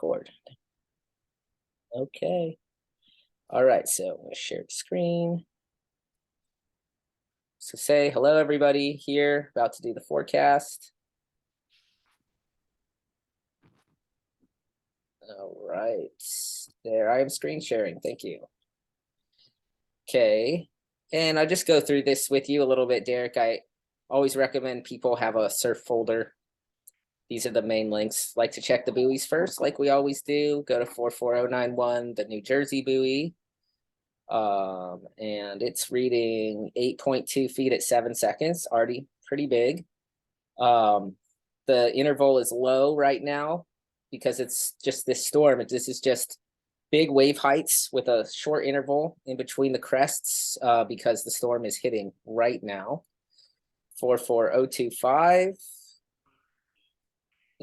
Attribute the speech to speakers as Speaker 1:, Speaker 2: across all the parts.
Speaker 1: record. Okay. All right, so I'm going to share the screen. So say hello, everybody here, about to do the forecast. All right, there I am screen sharing. Thank you. Okay, and I'll just go through this with you a little bit, Derek. I always recommend people have a surf folder. These are the main links. Like to check the buoys first, like we always do. Go to 44091, the New Jersey buoy. And it's reading 8.2 feet at 7 seconds, already pretty big. The interval is low right now because it's just this storm. This is just big wave heights with a short interval in between the crests because the storm is hitting right now. 44025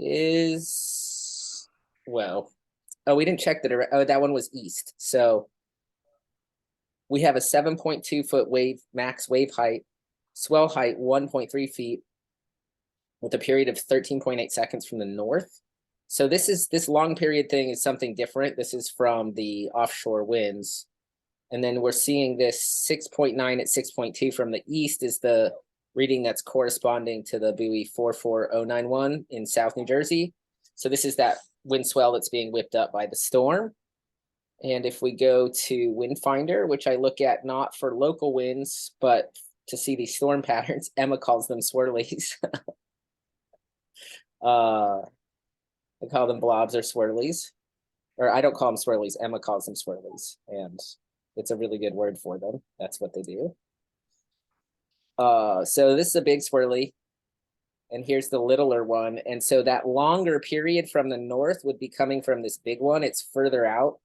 Speaker 1: is, well, oh, we didn't check the direct, oh, that one was east. So we have a 7.2 foot wave, max wave height, swell height 1.3 feet with a period of 13.8 seconds from the north. So this long period thing is something different. This is from the offshore winds. And then we're seeing this 6.9 at 6.2 from the east is the reading that's corresponding to the buoy 44091 in South New Jersey. So this is that wind swell that's being whipped up by the storm. And if we go to Wind Finder, which I look at not for local winds, but to see these storm patterns, Emma calls them swirlies. I call them blobs or swirlies. Or I don't call them swirlies, Emma calls them swirlies. And it's a really good word for them. That's what they do. So this is a big swirly. And here's the littler one. And so that longer period from the north would be coming from this big one. It's further out.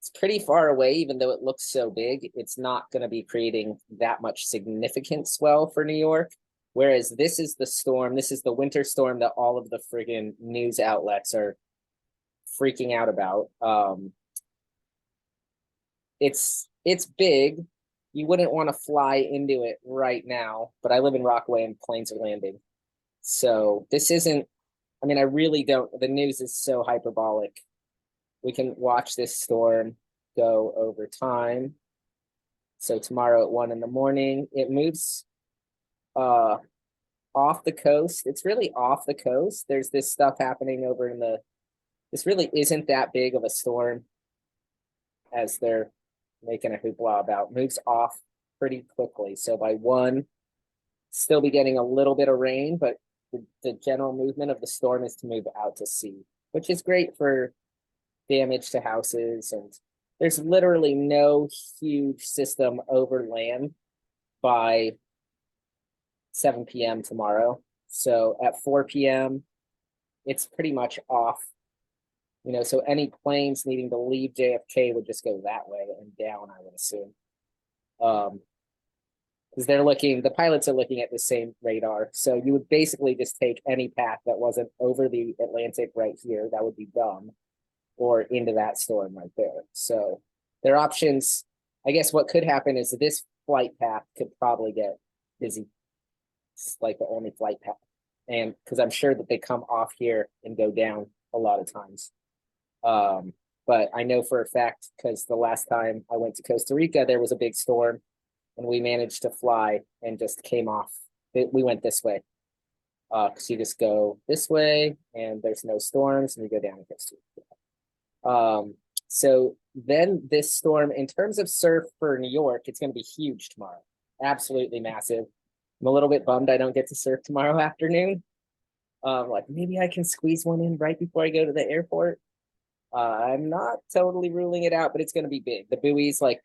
Speaker 1: It's pretty far away, even though it looks so big. It's not going to be creating that much significant swell for New York. Whereas this is the storm. This is the winter storm that all of the friggin' news outlets are freaking out about. It's big. You wouldn't want to fly into it right now, but I live in Rockaway and planes are landing. So this isn't, I mean, I really don't, the news is so hyperbolic. We can watch this storm go over time. So tomorrow at 1 in the morning, it moves off the coast. It's really off the coast. There's this stuff happening over in the, this really isn't that big of a storm as they're making a hoopla about. Moves off pretty quickly. So by 1, still be getting a little bit of rain, but the general movement of the storm is to move out to sea, which is great for damage to houses. And there's literally no huge system over land by 7 p.m. tomorrow. So at 4 p.m., it's pretty much off. You know, so any planes needing to leave JFK would just go that way and down, I would assume. Because they're looking, the pilots are looking at the same radar. So you would basically just take any path that wasn't over the Atlantic right here. That would be dumb. Or into that storm right there. So their options, I guess what could happen is this flight path could probably get busy. It's like the only flight path. And because I'm sure that they come off here and go down a lot of times. But I know for a fact, because the last time I went to Costa Rica, there was a big storm and we managed to fly and just came off. We went this way. Because you just go this way and there's no storms and you go down to Costa Rica. So then this storm, in terms of surf for New York, it's going to be huge tomorrow. Absolutely massive. I'm a little bit bummed I don't get to surf tomorrow afternoon. Like maybe I can squeeze one in right before I go to the airport. I'm not totally ruling it out, but it's going to be big. The buoys, like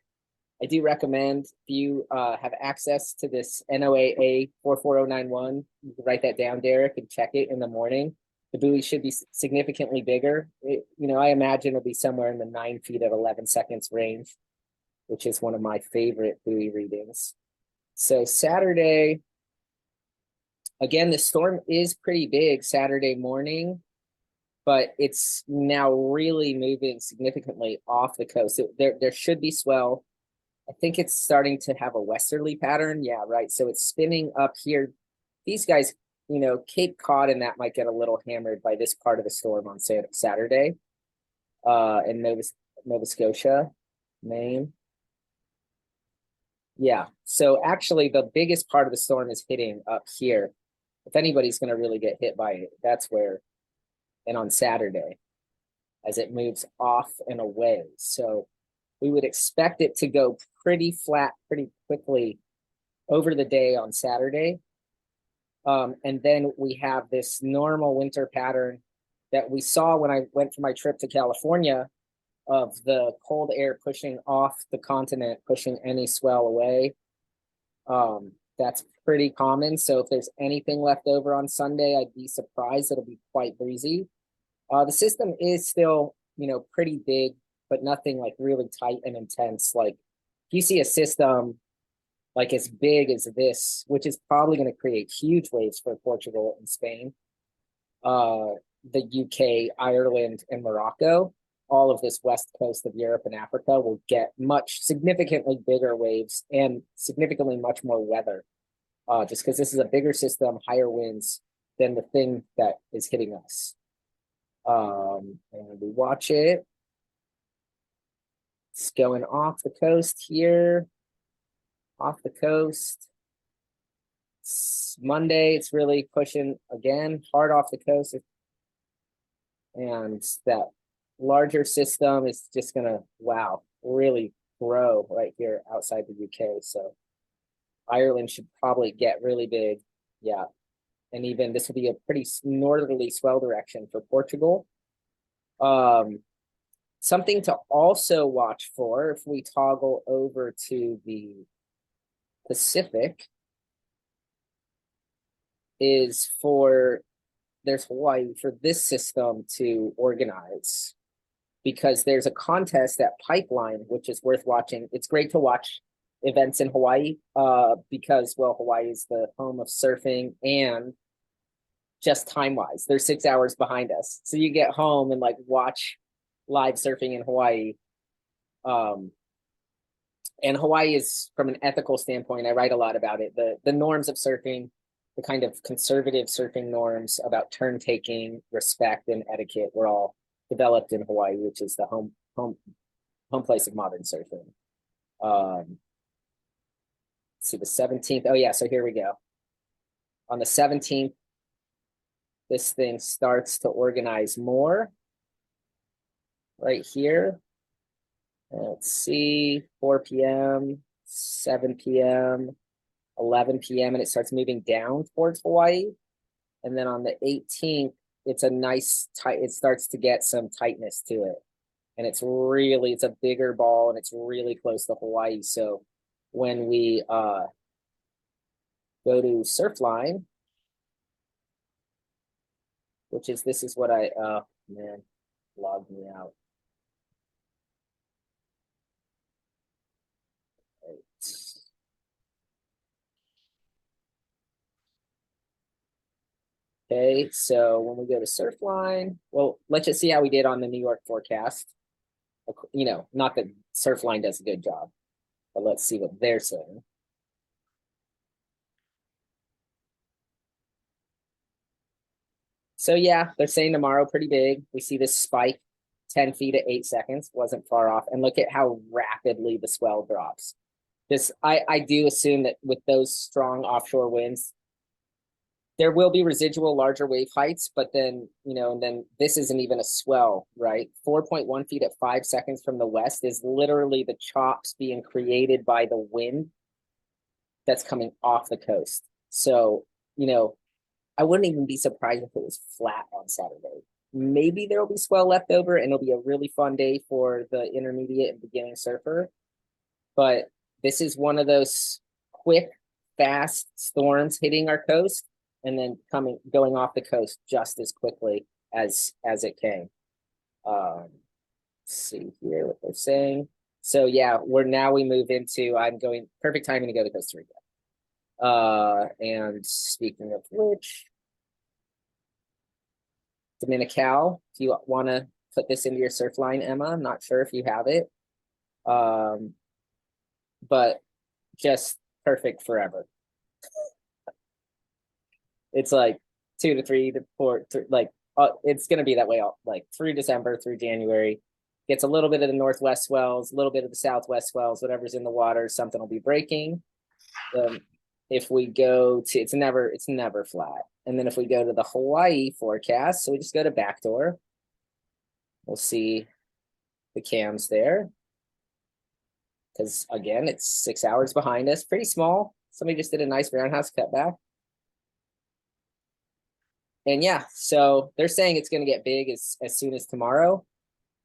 Speaker 1: I do recommend if you have access to this NOAA 44091, you can write that down, Derek, and check it in the morning. The buoy should be significantly bigger. I imagine it'll be somewhere in the 9 feet at 11 seconds range, which is one of my favorite buoy readings. So Saturday, again, the storm is pretty big Saturday morning, but it's now really moving significantly off the coast. There should be swell. I think it's starting to have a westerly pattern. Yeah, right. So it's spinning up here. These guys, Cape Cod and that might get a little hammered by this part of the storm on Saturday. in Nova Scotia, Maine. Yeah, so actually the biggest part of the storm is hitting up here. If anybody's going to really get hit by it, that's where, and on Saturday, as it moves off and away. So we would expect it to go pretty flat pretty quickly over the day on Saturday. And then we have this normal winter pattern that we saw when I went for my trip to California, of the cold air pushing off the continent, pushing any swell away. That's pretty common. So if there's anything left over on Sunday, I'd be surprised. It'll be quite breezy. The system is still, pretty big, but nothing like really tight and intense. Like if you see a system like as big as this, which is probably going to create huge waves for Portugal and Spain, the UK, Ireland, and Morocco, all of this west coast of Europe and Africa will get significantly bigger waves and significantly much more weather, just because this is a bigger system, higher winds than the thing that is hitting us. And we watch it. It's going off the coast here, off the coast. It's Monday, it's really pushing again, hard off the coast. And that larger system is just gonna, wow, really grow right here outside the UK. So Ireland should probably get really big. Yeah. And even this will be a pretty northerly swell direction for Portugal. Something to also watch for, if we toggle over to the Pacific, is there's Hawaii, for this system to organize, because there's a contest at Pipeline, which is worth watching. It's great to watch events in Hawaii, because, well, Hawaii is the home of surfing, and just time-wise, they're 6 hours behind us. So you get home and like watch live surfing in Hawaii. And Hawaii is, from an ethical standpoint, I write a lot about it, the norms of surfing, the kind of conservative surfing norms about turn taking, respect, and etiquette were all developed in Hawaii, which is the home place of modern surfing. Let's see, the 17th. Oh yeah, so here we go. On the 17th, this thing starts to organize more right here. Let's see, 4 p.m., 7 p.m., 11 p.m., and it starts moving down towards Hawaii. And then on the 18th, it's a nice tight, it starts to get some tightness to it. And it's a bigger ball, and it's really close to Hawaii. So when we go to Surfline, this is what man, logged me out. Okay, so when we go to Surfline, well, let's just see how we did on the New York forecast. Not that Surfline does a good job, but let's see what they're saying. So yeah, they're saying tomorrow pretty big. We see this spike, 10 feet at 8 seconds, wasn't far off. And look at how rapidly the swell drops. I do assume that with those strong offshore winds, there will be residual larger wave heights, but then, and then this isn't even a swell, right? 4.1 feet at 5 seconds from the west is literally the chops being created by the wind that's coming off the coast. So, I wouldn't even be surprised if it was flat on Saturday. Maybe there'll be swell left over, and it'll be a really fun day for the intermediate and beginning surfer. But this is one of those quick, fast storms hitting our coast, and then going off the coast just as quickly as it came. Let's see here what they're saying. So yeah, we move into, perfect timing to go to Costa Rica. And speaking of which, Dominical, if you want to put this into your Surfline, Emma, I'm not sure if you have it. But just perfect forever. It's like 2 to 3 to 4, like it's going to be that way all, like through December, through January. gets a little bit of the northwest swells, a little bit of the southwest swells, whatever's in the water, something will be breaking. If we go to, it's never flat. And then if we go to the Hawaii forecast, so we just go to backdoor, we'll see the cams there. Because again, it's 6 hours behind us, pretty small. Somebody just did a nice roundhouse cutback. And yeah, so they're saying it's going to get big as soon as tomorrow.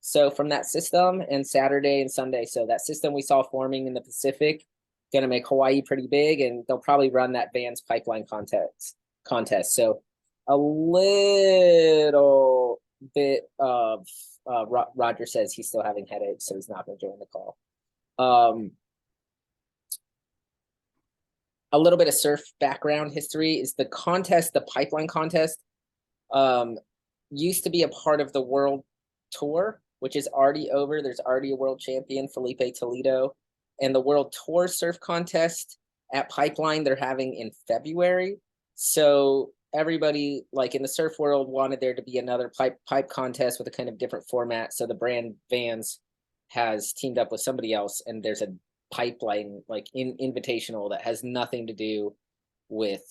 Speaker 1: So from that system and Saturday and Sunday, so that system we saw forming in the Pacific, going to make Hawaii pretty big, and they'll probably run that Vans pipeline contest. So a little bit of Roger says he's still having headaches, so he's not going to join the call. A little bit of surf background history is the contest, the pipeline contest, used to be a part of the world tour, which is already over. There's already a world champion, Felipe Toledo, and the world tour surf contest at Pipeline they're having in February. So everybody like in the surf world wanted there to be another pipe contest with a kind of different format. So the brand Vans has teamed up with somebody else, and there's a pipeline like invitational that has nothing to do with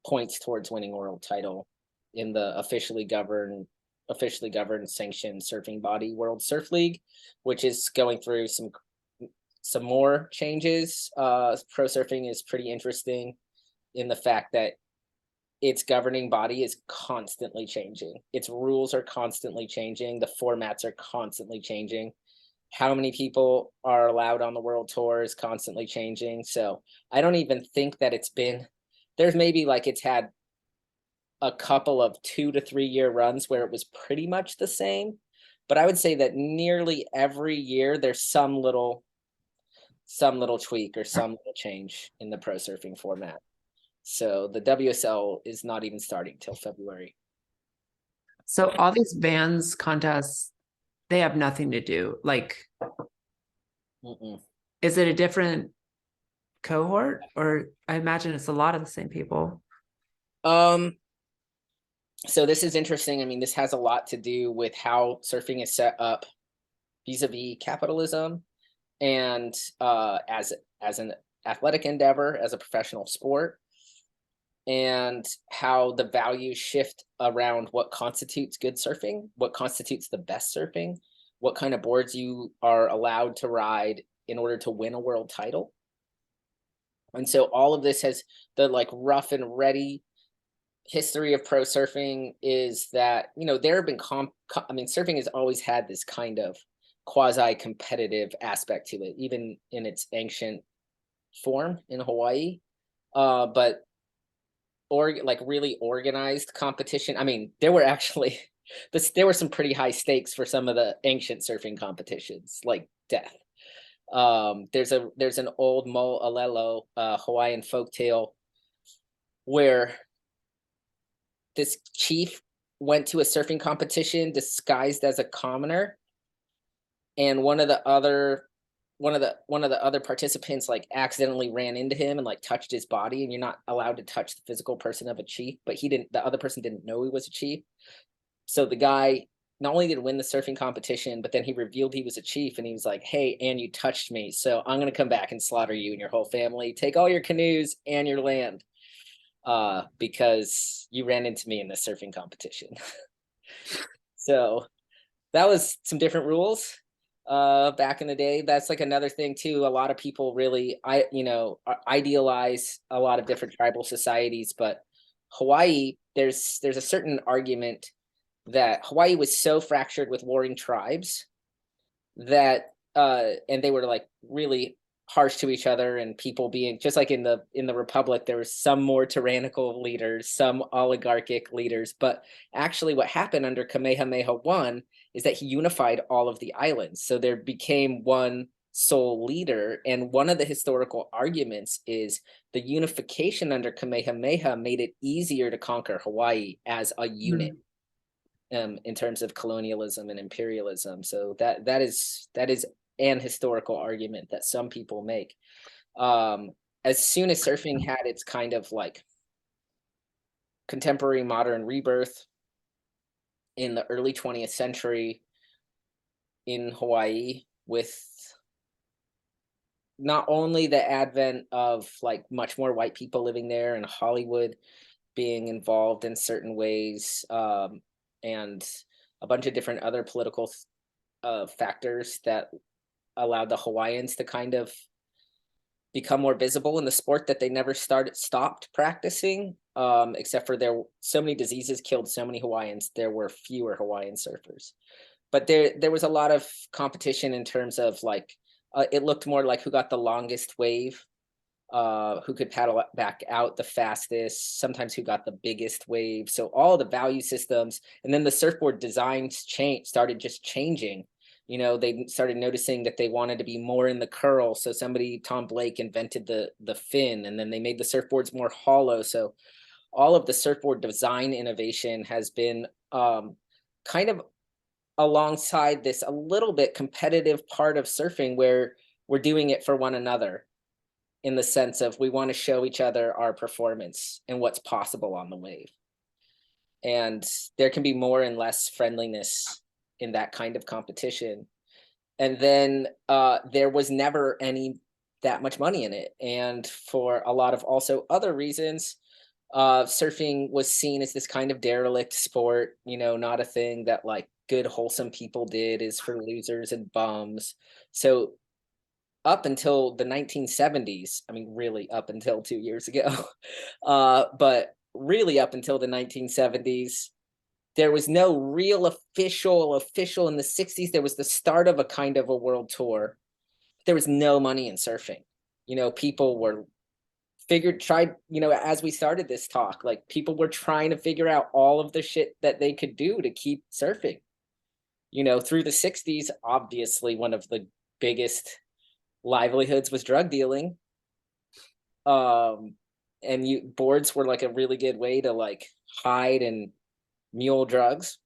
Speaker 1: points towards winning a world title in the officially governed sanctioned surfing body World Surf League, which is going through some more changes. Pro surfing is pretty interesting in the fact that its governing body is constantly changing. Its rules are constantly changing. The formats are constantly changing. How many people are allowed on the world tour is constantly changing. So I don't even think that there's maybe like it's had a couple of 2 to 3 year runs where it was pretty much the same. But I would say that nearly every year there's some little tweak or some little change in the pro surfing format. So the WSL is not even starting till February.
Speaker 2: So all these Vans contests, they have nothing to do. Like, is it a different cohort, or I imagine it's a lot of the same people?
Speaker 1: So this is interesting. I mean, this has a lot to do with how surfing is set up vis-a-vis capitalism and as an athletic endeavor, as a professional sport, and how the values shift around what constitutes good surfing, what constitutes the best surfing, what kind of boards you are allowed to ride in order to win a world title. And so all of this has the like rough and ready history of pro surfing is that, you know, there have been surfing has always had this kind of quasi-competitive aspect to it, even in its ancient form in Hawaii. But really organized competition. I mean, there were actually there were some pretty high stakes for some of the ancient surfing competitions, like death. There's an old Mo Alelo Hawaiian folktale where this chief went to a surfing competition disguised as a commoner, and one of the other participants like accidentally ran into him and like touched his body, and you're not allowed to touch the physical person of a chief, but the other person didn't know he was a chief. So the guy not only did win the surfing competition, but then he revealed he was a chief, and he was like, hey, and you touched me, so I'm going to come back and slaughter you and your whole family, take all your canoes and your land, because you ran into me in the surfing competition. So that was some different rules back in the day. That's like another thing too. A lot of people really idealize a lot of different tribal societies, but Hawaii, there's a certain argument that Hawaii was so fractured with warring tribes that and they were like really harsh to each other, and people being just like in the Republic, there was some more tyrannical leaders, some oligarchic leaders, but actually what happened under Kamehameha I is that he unified all of the islands, so there became one sole leader. And one of the historical arguments is the unification under Kamehameha made it easier to conquer Hawaii as a unit. In terms of colonialism and imperialism. So that is an historical argument that some people make. As soon as surfing had its kind of like contemporary modern rebirth in the early 20th century in Hawaii, with not only the advent of like much more white people living there and Hollywood being involved in certain ways, and a bunch of different other political factors that allowed the Hawaiians to kind of become more visible in the sport that they never stopped practicing. Except for so many diseases killed so many Hawaiians, there were fewer Hawaiian surfers. But there was a lot of competition in terms of like, it looked more like who got the longest wave, who could paddle back out the fastest, sometimes who got the biggest wave. So all the value systems, and then the surfboard designs started just changing. You know, they started noticing that they wanted to be more in the curl. So Tom Blake invented the fin, and then they made the surfboards more hollow. So all of the surfboard design innovation has been kind of alongside this a little bit competitive part of surfing, where we're doing it for one another, in the sense of we want to show each other our performance and what's possible on the wave. And there can be more and less friendliness in that kind of competition. And then there was never that much money in it. And for a lot of also other reasons, surfing was seen as this kind of derelict sport, you know, not a thing that like good, wholesome people did, is for losers and bums. So up until the 1970s, I mean, really up until 2 years ago, but really up until the 1970s, there was no real official in the 60s. There was the start of a kind of a world tour. There was no money in surfing. You know, people were as we started this talk, like people were trying to figure out all of the shit that they could do to keep surfing. You know, through the 60s, obviously one of the biggest livelihoods was drug dealing. And boards were like a really good way to like hide and mule drugs.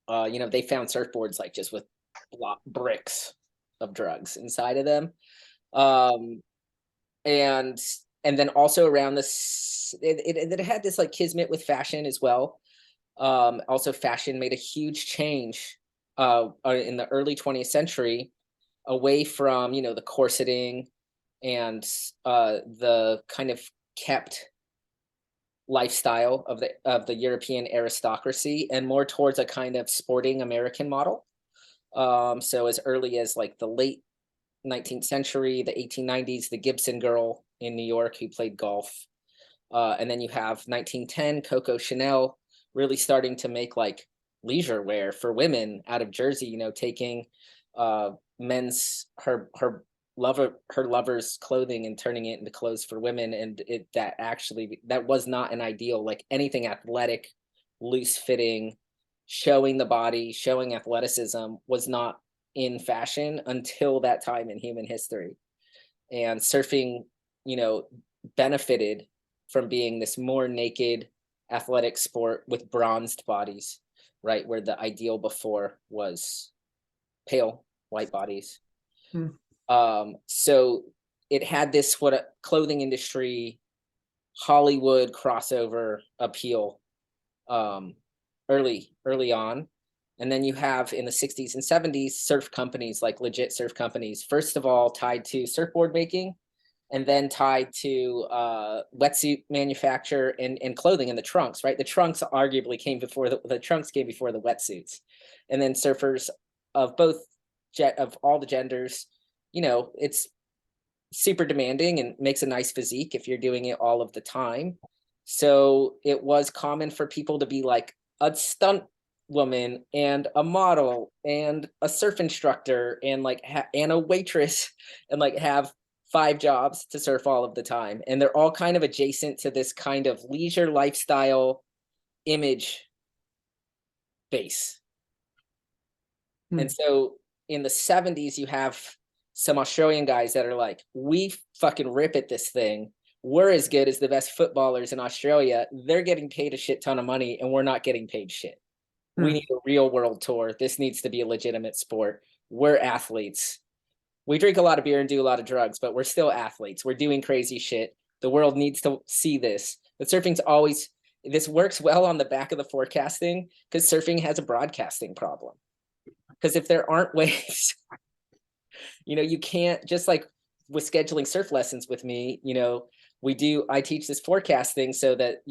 Speaker 1: You know, they found surfboards like just with bricks of drugs inside of them. And then also around this, it had this like kismet with fashion as well. Also fashion made a huge change in the early 20th century, away from, you know, the corseting and the kind of kept lifestyle of the European aristocracy, and more towards a kind of sporting American model. So as early as like the late 19th century, the 1890s, the Gibson girl in New York who played golf. And then you have 1910, Coco Chanel really starting to make like leisure wear for women out of Jersey, you know, taking her lover's clothing and turning it into clothes for women. And that was not an ideal, like anything athletic, loose fitting, showing the body, showing athleticism was not in fashion until that time in human history. And surfing, you know, benefited from being this more naked athletic sport with bronzed bodies, right? Where the ideal before was pale white bodies. So it had this a clothing industry, Hollywood crossover appeal early on. And then you have in the 60s and 70s surf companies, like legit surf companies, first of all tied to surfboard making, and then tied to wetsuit manufacture and clothing, and the trunks, right? The trunks arguably came before the trunks came before the wetsuits. And then surfers of all the genders, you know, it's super demanding and makes a nice physique if you're doing it all of the time. So it was common for people to be like a stunt woman and a model and a surf instructor and like and a waitress, and like have 5 jobs to surf all of the time. And they're all kind of adjacent to this kind of leisure lifestyle image base. And so in the 70s, you have some Australian guys that are like, we fucking rip at this thing. We're as good as the best footballers in Australia. They're getting paid a shit ton of money and we're not getting paid shit. We need a real world tour. This needs to be a legitimate sport. We're athletes. We drink a lot of beer and do a lot of drugs, but we're still athletes. We're doing crazy shit. The world needs to see this. But surfing's always this works well on the back of the forecasting because surfing has a broadcasting problem. Because if there aren't ways, you can't, just like with scheduling surf lessons with me, I teach this forecasting so that,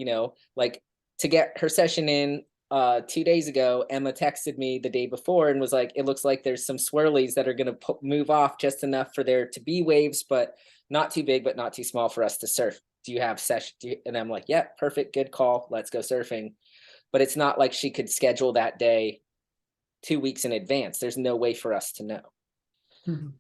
Speaker 1: like to get her session in 2 days ago, Emma texted me the day before and was like, it looks like there's some swirlies that are going to move off just enough for there to be waves, but not too big, but not too small for us to surf. Do you have session? And I'm like, yeah, perfect. Good call. Let's go surfing. But it's not like she could schedule that day 2 weeks in advance. There's no way for us to know.
Speaker 2: Mhm.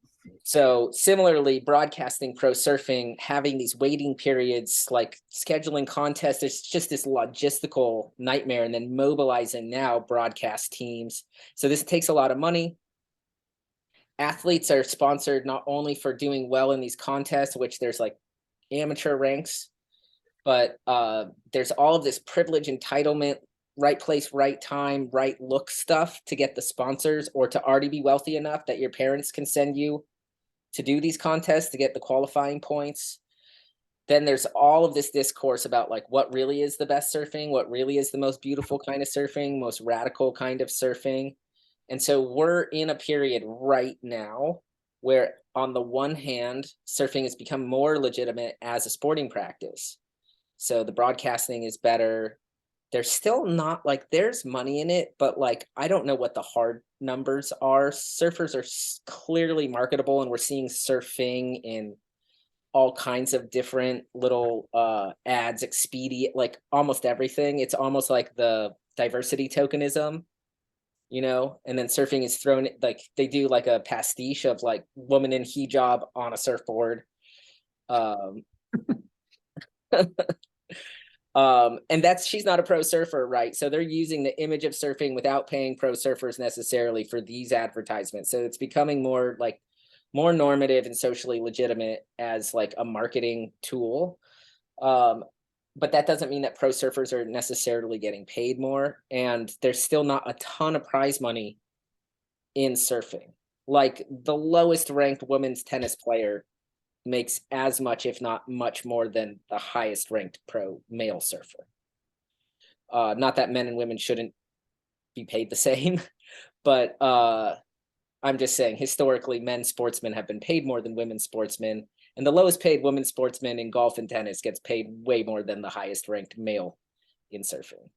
Speaker 1: So similarly, broadcasting pro surfing, having these waiting periods, like scheduling contests, it's just this logistical nightmare, and then mobilizing now broadcast teams. So this takes a lot of money. Athletes are sponsored not only for doing well in these contests, which there's like amateur ranks, but there's all of this privilege, entitlement, right place, right time, right look stuff to get the sponsors, or to already be wealthy enough that your parents can send you to do these contests to get the qualifying points. Then there's all of this discourse about like what really is the best surfing, what really is the most beautiful kind of surfing, most radical kind of surfing. And so we're in a period right now where on the one hand, surfing has become more legitimate as a sporting practice. So the broadcasting is better. There's still not like there's money in it, but like I don't know what the hard numbers are. Surfers are clearly marketable, and we're seeing surfing in all kinds of different little ads, Expedia, like almost everything. It's almost like the diversity tokenism, and then surfing is thrown, like they do like a pastiche of like woman in hijab on a surfboard. Um, and she's not a pro surfer, right? So they're using the image of surfing without paying pro surfers necessarily for these advertisements. So it's becoming more normative and socially legitimate as like a marketing tool. But that doesn't mean that pro surfers are necessarily getting paid more. And there's still not a ton of prize money in surfing. Like the lowest ranked women's tennis player makes as much, if not much more, than the highest ranked pro male surfer. Not that men and women shouldn't be paid the same, but I'm just saying historically men's sportsmen have been paid more than women's sportsmen, and the lowest paid women's sportsman in golf and tennis gets paid way more than the highest ranked male in surfing.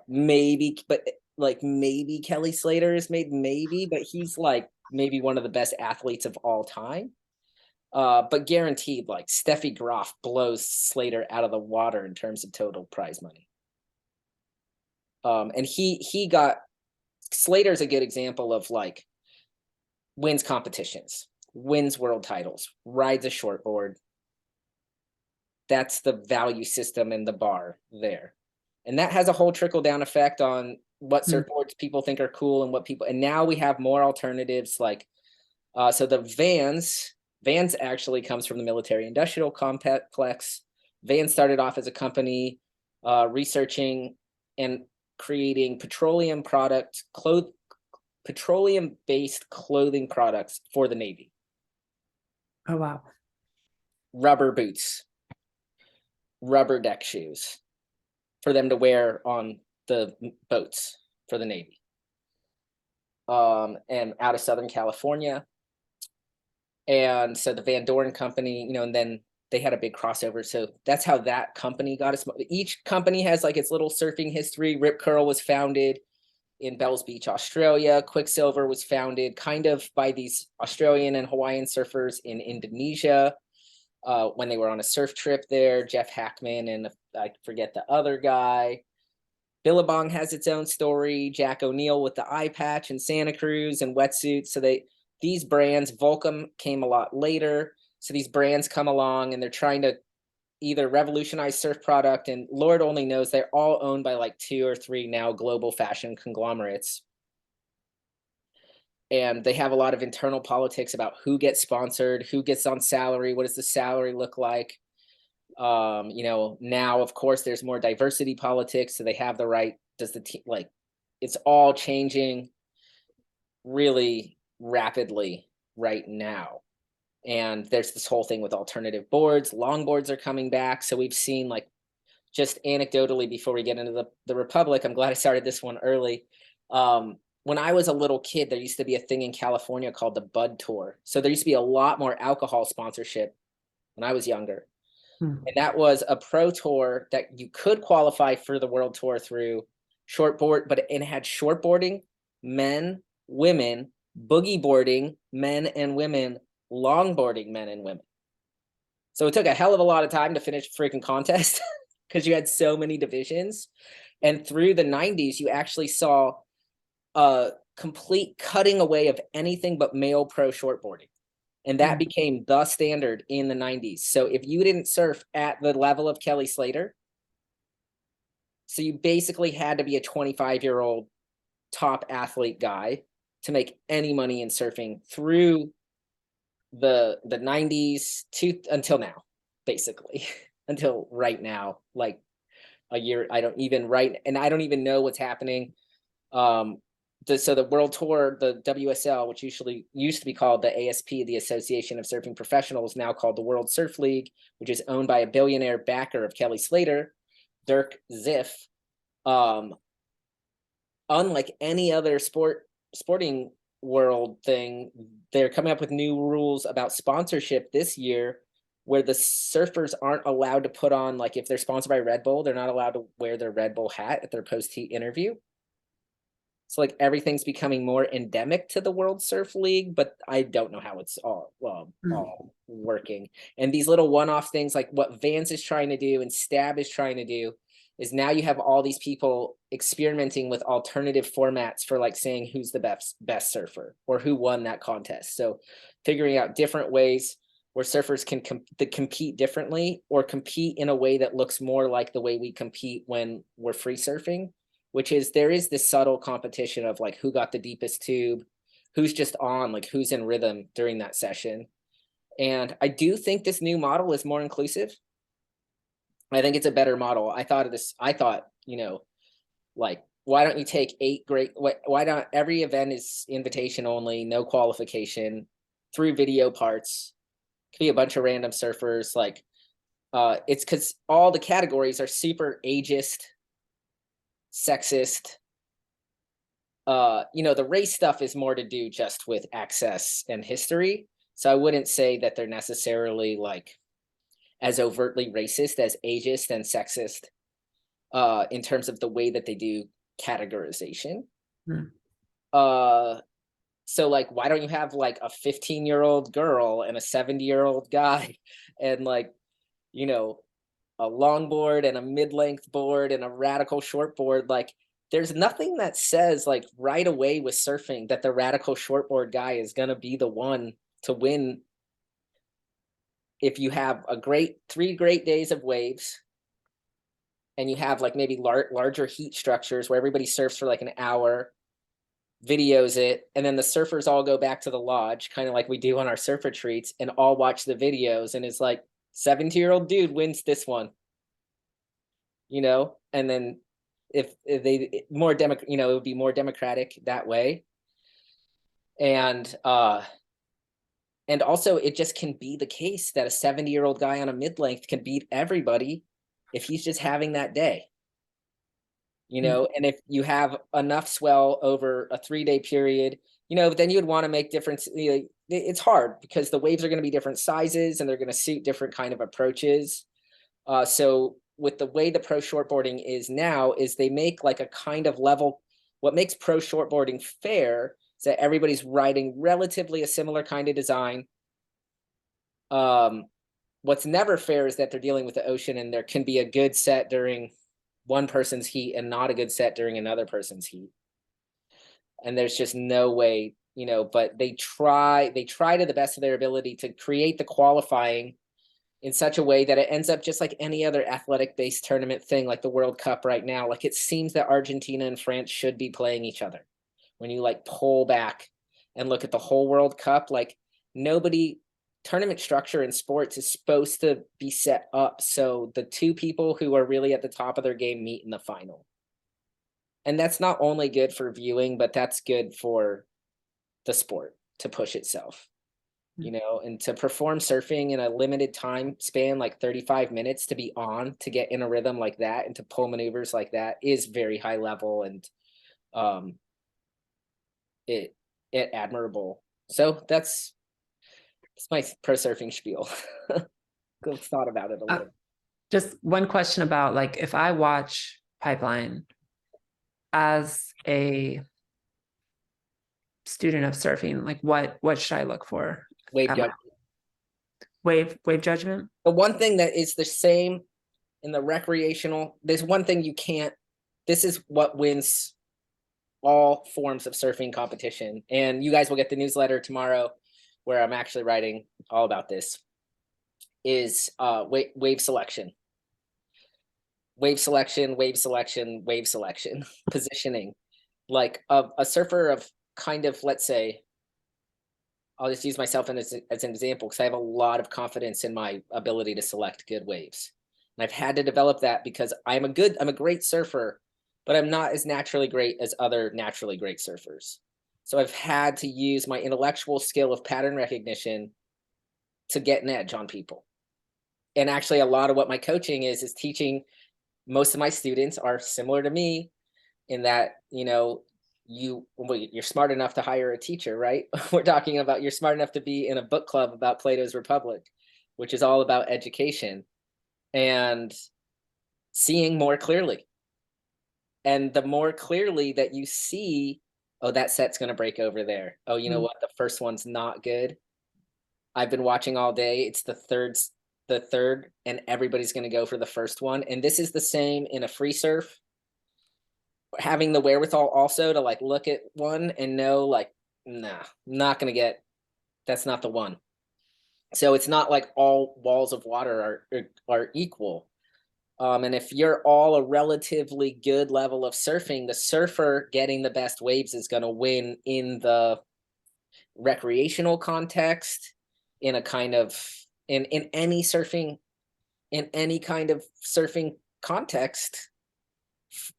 Speaker 1: Maybe, but like maybe Kelly Slater is maybe, but he's like maybe one of the best athletes of all time. But guaranteed, like Steffi Graf blows Slater out of the water in terms of total prize money. And he got Slater's a good example of like wins competitions, wins world titles, rides a shortboard. That's the value system and the bar there. And that has a whole trickle down effect on what surfboards people think are cool and what people, and now we have more alternatives like, so the Vans actually comes from the military industrial complex. Vans started off as a company researching and creating petroleum-based clothing products for the Navy.
Speaker 2: Oh, wow.
Speaker 1: Rubber boots, rubber deck shoes for them to wear on the boats for the Navy. And out of Southern California. And so the Van Doren company, and then they had a big crossover. So that's how that company got its. Each company has like its little surfing history. Rip Curl was founded in Bells Beach, Australia. Quicksilver was founded kind of by these Australian and Hawaiian surfers in Indonesia when they were on a surf trip there. Jeff Hackman and I forget the other guy. Billabong has its own story. Jack O'Neill with the eye patch and Santa Cruz and wetsuits. So these brands, Volcom came a lot later. So these brands come along and they're trying to either revolutionize surf product, and Lord only knows they're all owned by like 2 or 3 now global fashion conglomerates. And they have a lot of internal politics about who gets sponsored, who gets on salary, what does the salary look like? Now of course there's more diversity politics, so they have the right, does the team, like it's all changing really rapidly right now. And there's this whole thing with alternative boards. Longboards are coming back. So we've seen like just anecdotally before we get into the Republic, I'm glad I started this one early. When I was a little kid, there used to be a thing in California called the Bud Tour. So there used to be a lot more alcohol sponsorship when I was younger.
Speaker 2: Hmm.
Speaker 1: And that was a pro tour that you could qualify for the world tour through shortboard, but it had shortboarding, men, women, boogie boarding, men and women, longboarding, men and women. So it took a hell of a lot of time to finish a freaking contest because you had so many divisions. And through the 90s, you actually saw a complete cutting away of anything but male pro shortboarding. And that became the standard in the 90s. So if you didn't surf at the level of Kelly Slater, so you basically had to be a 25-year-old top athlete guy to make any money in surfing through the 90s to until now, basically. Until right now, like a year, I don't even know what's happening. So the World Tour, the WSL, which usually used to be called the ASP, the Association of Surfing Professionals, now called the World Surf League, which is owned by a billionaire backer of Kelly Slater, Dirk Ziff. Unlike any other sporting world thing, they're coming up with new rules about sponsorship this year where the surfers aren't allowed to put on, like if they're sponsored by Red Bull, they're not allowed to wear their Red Bull hat at their post-heat interview. So like everything's becoming more endemic to the World Surf League, but I don't know how it's all working. And these little one-off things like what Vance is trying to do and Stab is trying to do is now you have all these people experimenting with alternative formats for like saying who's the best surfer or who won that contest. So figuring out different ways where surfers can compete differently or compete in a way that looks more like the way we compete when we're free surfing, which is there is this subtle competition of like who got the deepest tube, who's just on, like who's in rhythm during that session. And I do think this new model is more inclusive. I think it's a better model. I thought, like, why don't you take 8 great, why don't every event is invitation only, no qualification, 3 video parts, could be a bunch of random surfers. Like, it's because all the categories are super ageist, sexist. The race stuff is more to do just with access and history. So I wouldn't say that they're necessarily like as overtly racist as ageist and sexist in terms of the way that they do categorization. So like, why don't you have like a 15-year-old girl and a 70-year-old guy and like, a longboard and a mid-length board and a radical shortboard? Like, there's nothing that says like right away with surfing that the radical shortboard guy is going to be the one to win. If you have 3 great days of waves and you have like maybe larger heat structures where everybody surfs for like an hour, videos it, and then the surfers all go back to the lodge, kind of like we do on our surf retreats, and all watch the videos, and it's like 70-year-old dude wins this one, and then if they more it would be more democratic that way. And also it just can be the case that a 70-year-old guy on a mid-length can beat everybody if he's just having that day. And if you have enough swell over a 3-day period, then you would want to make difference. It's hard because the waves are going to be different sizes and they're going to suit different kind of approaches. So with the way the pro shortboarding is now is they make like a kind of level. What makes pro shortboarding fair is that everybody's riding relatively a similar kind of design. What's never fair is that they're dealing with the ocean and there can be a good set during one person's heat and not a good set during another person's heat. And there's just no way, but they try to the best of their ability to create the qualifying in such a way that it ends up just like any other athletic based tournament thing, like the World Cup right now. Like it seems that Argentina and France should be playing each other. When you like pull back and look at the whole World Cup, like tournament structure in sports is supposed to be set up so the 2 people who are really at the top of their game meet in the final. And that's not only good for viewing, but that's good for the sport to push itself. you know, and to perform surfing in a limited time span, like 35 minutes to be on, to get in a rhythm like that and to pull maneuvers like that is very high level and um it admirable. So that's my pro surfing spiel. Go thought about it a little.
Speaker 2: Just one question about, like, if I watch Pipeline as a student of surfing, like what should I look for?
Speaker 1: Wave
Speaker 2: At
Speaker 1: judgment.
Speaker 2: wave judgment?
Speaker 1: The one thing that is the same in the recreational, there's one thing you can't, this is what wins all forms of surfing competition. And you guys will get the newsletter tomorrow where I'm actually writing all about this, is wave selection. Wave selection, wave selection, wave selection, positioning. Like a surfer of kind of, let's say, I'll just use myself as an example because I have a lot of confidence in my ability to select good waves. And I've had to develop that because I'm a great surfer, but I'm not as naturally great as other naturally great surfers. So I've had to use my intellectual skill of pattern recognition to get an edge on people. And actually a lot of what my coaching is teaching. Most of my students are similar to me in that, you know, you're smart enough to hire a teacher, right? We're talking about you're smart enough to be in a book club about Plato's Republic, which is all about education and seeing more clearly. And the more clearly that you see, oh, that set's going to break over there. Oh, you know what? The first one's not good. I've been watching all day. It's the third, and everybody's going to go for the first one. And this is the same in a free surf. Having the wherewithal also to like look at one and know like, nah, I'm not going to get, that's not the one. So it's not like all walls of water are equal. And if you're all a relatively good level of surfing, the surfer getting the best waves is going to win in the recreational context, in a kind of in any surfing, in any kind of surfing context,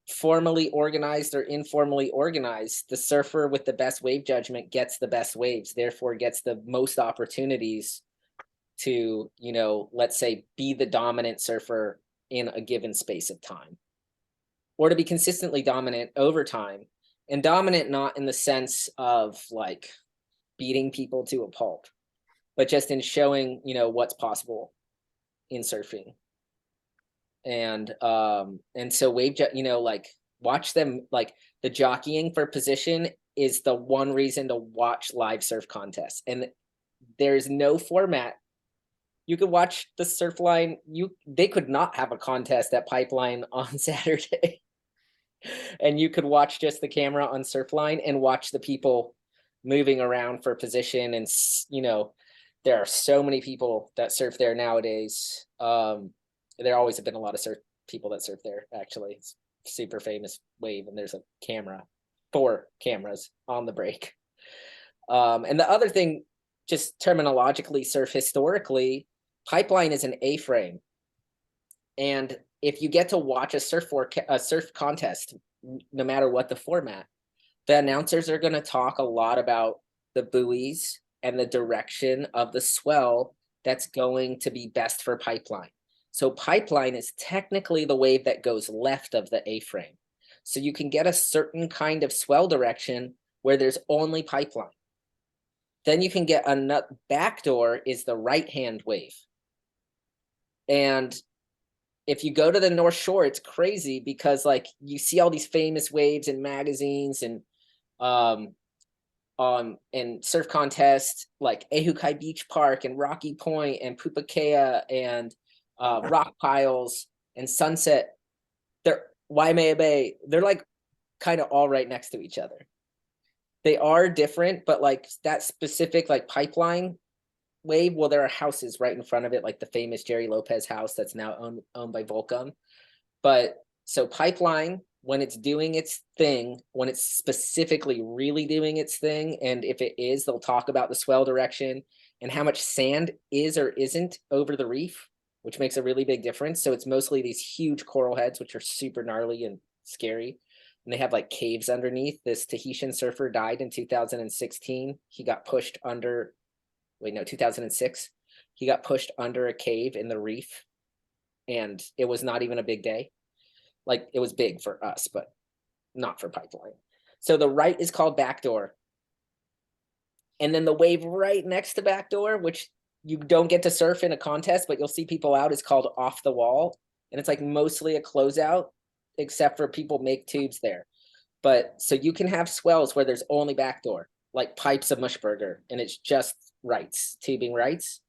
Speaker 1: formally organized or informally organized. The surfer with the best wave judgment gets the best waves, therefore gets the most opportunities to, you know, let's say, be the dominant surfer in a given space of time, or to be consistently dominant over time. And dominant not in the sense of like beating people to a pulp, but just in showing, you know, what's possible in surfing. And so you know, like watch them, like the jockeying for position is the one reason to watch live surf contests. And there's no format. You could watch the Surfline. They could not have a contest at Pipeline on Saturday. And you could watch just the camera on Surfline and watch the people moving around for position. And, you know, there are so many people that surf there nowadays. There always have been a lot of surf people that surf there, actually. It's a super famous wave, and there's a camera, 4 cameras on the break. And the other thing, just terminologically, surf historically, Pipeline is an A-frame. And if you get to watch a surf contest, no matter what the format, the announcers are going to talk a lot about the buoys and the direction of the swell that's going to be best for Pipeline. So Pipeline is technically the wave that goes left of the A-frame. So you can get a certain kind of swell direction where there's only Pipeline. Then you can get a backdoor is the right-hand wave. And if you go to the North Shore, it's crazy because like you see all these famous waves in magazines and surf contests like Ehukai Beach Park and Rocky Point and Pupakea and Rock Piles and Sunset. They're Waimea Bay. They're like kind of all right next to each other. They are different, but like that specific like Pipeline wave, well, there are houses right in front of it, like the famous Jerry Lopez house that's now owned by Volcom. But so Pipeline, when it's doing its thing, when it's specifically really doing its thing, and if it is, they'll talk about the swell direction and how much sand is or isn't over the reef, which makes a really big difference. So it's mostly these huge coral heads, which are super gnarly and scary. And they have like caves underneath. This Tahitian surfer died in 2016. He got pushed under wait, no, 2006. He got pushed under a cave in the reef, and it was not even a big day. Like, it was big for us, but not for Pipeline. So the right is called backdoor. And then the wave right next to backdoor, which you don't get to surf in a contest, but you'll see people out, is called off the wall. And it's like mostly a closeout, except for people make tubes there. But so you can have swells where there's only backdoor, like pipes of Mushburger, and it's just rights, tubing rights.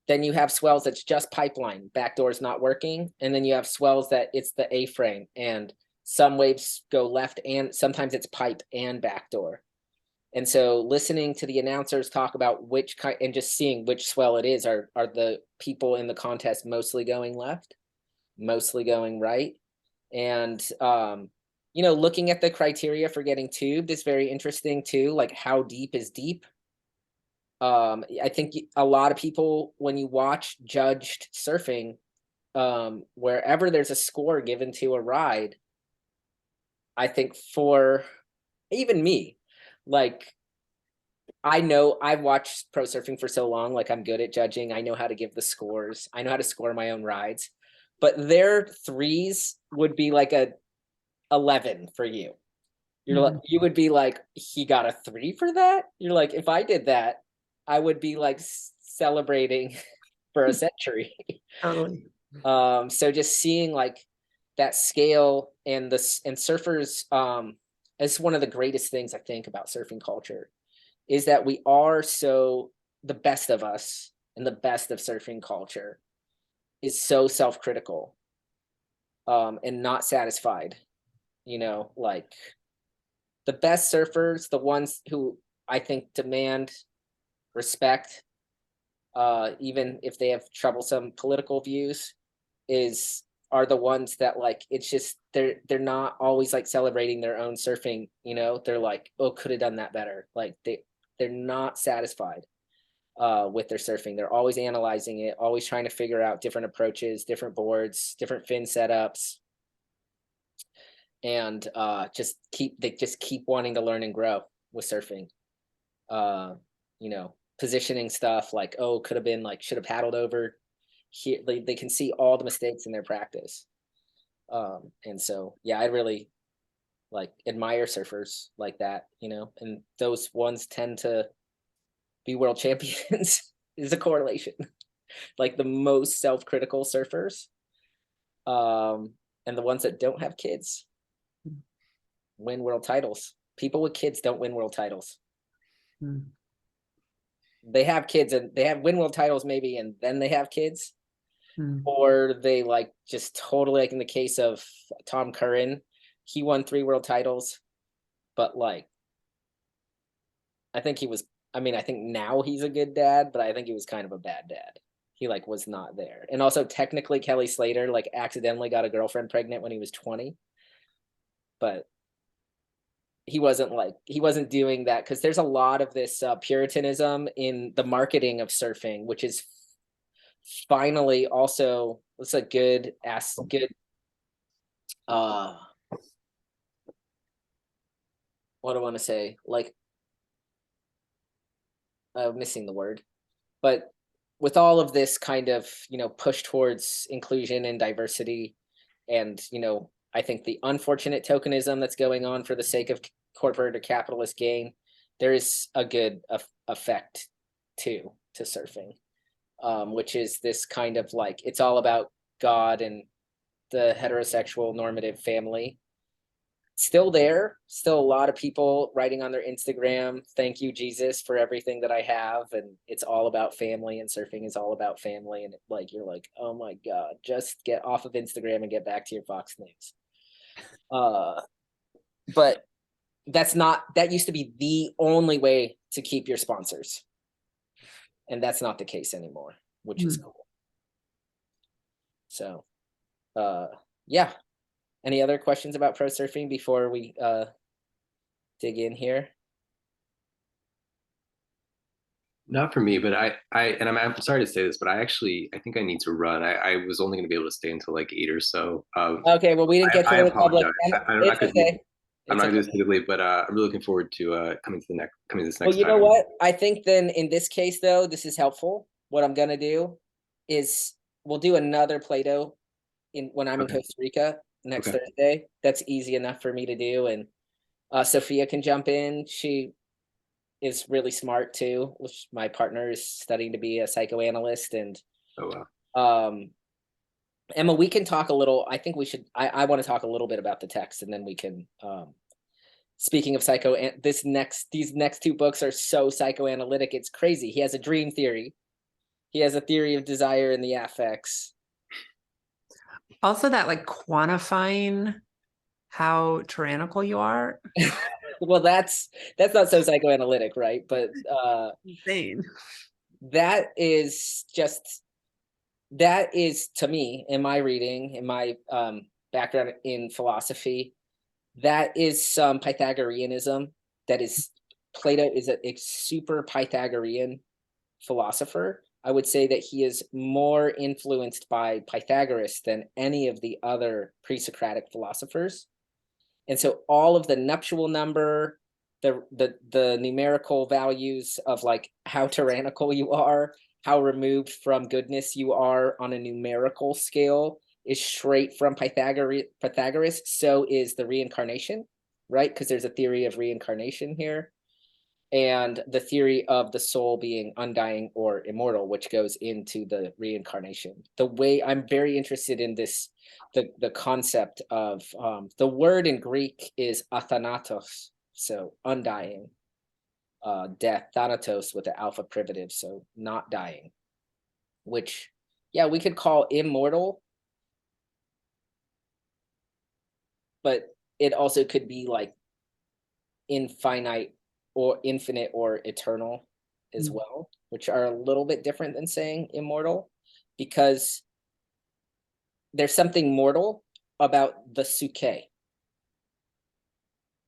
Speaker 1: Then you have swells that's just pipeline, backdoor is not working. And then you have swells that it's the A-frame, and some waves go left, and sometimes it's pipe and backdoor. And so listening to the announcers talk about which kind, and just seeing which swell it is, are the people in the contest mostly going left, mostly going right? And looking at the criteria for getting tubed is very interesting too. Like, how deep is deep? I think a lot of people, when you watch judged surfing, wherever there's a score given to a ride, I think for even me, like, I know I've watched pro surfing for so long, like, I'm good at judging. I know how to give the scores. I know how to score my own rides, but their threes would be like a 11 for you. You're like, you would be like, he got a 3 for that? You're like, if I did that, I would be like celebrating for a century.
Speaker 2: Totally.
Speaker 1: So just seeing like that scale and surfers, is one of the greatest things I think about surfing culture, is that we are so, the best of us and the best of surfing culture is so self-critical, and not satisfied. Like, the best surfers, the ones who I think demand respect, even if they have troublesome political views, are the ones that, like, it's just they're not always like celebrating their own surfing. They're like, oh, could have done that better. Like, they're not satisfied with their surfing. They're always analyzing it, always trying to figure out different approaches, different boards, different fin setups, and just keep wanting to learn and grow with surfing. Positioning stuff, like, oh, could have been like, should have paddled over here. They can see all the mistakes in their practice. And so, yeah, I really like admire surfers like that, and those ones tend to be world champions. Is a correlation. Like, the most self-critical surfers, and the ones that don't have kids, win world titles. People with kids don't win world titles. They have kids and they win world titles maybe, and then they have kids. Or they, like, just totally, like in the case of Tom Curran, he won 3 world titles, but like, I think now he's a good dad, but I think he was kind of a bad dad. He like was not there. And also, technically, Kelly Slater like accidentally got a girlfriend pregnant when he was 20, but he wasn't doing that, because there's a lot of this puritanism in the marketing of surfing, which is finally also, it's a good what do I want to say, like, missing the word, but with all of this kind of push towards inclusion and diversity, and I think the unfortunate tokenism that's going on for the sake of corporate or capitalist gain, there is a good effect to surfing, which is this kind of like, it's all about God and the heterosexual normative family. Still there, still a lot of people writing on their Instagram, thank you, Jesus, for everything that I have. And it's all about family, and surfing is all about family. And like, you're like, oh my God, just get off of Instagram and get back to your Fox News. But that used to be the only way to keep your sponsors. And that's not the case anymore, which is cool. So, yeah. Any other questions about pro surfing before we dig in here?
Speaker 3: Not for me, but I'm sorry to say this, but I think I need to run. I was only going to be able to stay until like 8 or so.
Speaker 1: Okay, well, we didn't get to
Speaker 3: I
Speaker 1: the Republic.
Speaker 3: apologize. I
Speaker 1: It's
Speaker 3: could
Speaker 1: okay.
Speaker 3: I'm
Speaker 1: It's
Speaker 3: not
Speaker 1: okay.
Speaker 3: gonna do this typically, but I'm really looking forward to coming to this
Speaker 1: Well,
Speaker 3: next
Speaker 1: you know
Speaker 3: time.
Speaker 1: what? I think then in this case, though, this is helpful. What I'm gonna do is we'll do another Play-Doh when I'm in
Speaker 3: Okay.
Speaker 1: Costa Rica next
Speaker 3: Okay.
Speaker 1: Thursday. That's easy enough for me to do, and Sophia can jump in. She is really smart too. Which my partner is studying to be a psychoanalyst, and
Speaker 3: Oh wow.
Speaker 1: Emma, we can talk a little. I think we should. I want to talk a little bit about the text, and then we can. Speaking of these next two books are so psychoanalytic. It's crazy. He has a dream theory. He has a theory of desire and the affects.
Speaker 2: Also, that like quantifying how tyrannical you are.
Speaker 1: Well, that's not so psychoanalytic, right? But
Speaker 2: Insane.
Speaker 1: that is to me, in my reading, in my background in philosophy, that is some Pythagoreanism. That is, Plato is a super Pythagorean philosopher. I would say that he is more influenced by Pythagoras than any of the other pre-Socratic philosophers. And so all of the nuptial number, the numerical values of like how tyrannical you are, how removed from goodness you are on a numerical scale is straight from Pythagoras. So is the reincarnation, right? Because there's a theory of reincarnation here, and the theory of the soul being undying or immortal, which goes into the reincarnation. The way I'm very interested in this, the concept of the word in Greek is athanatos, so undying, death, thanatos with the alpha privative, so not dying, which, yeah, we could call immortal, but it also could be like infinite or infinite or eternal as well, which are a little bit different than saying immortal, because there's something mortal about the suke,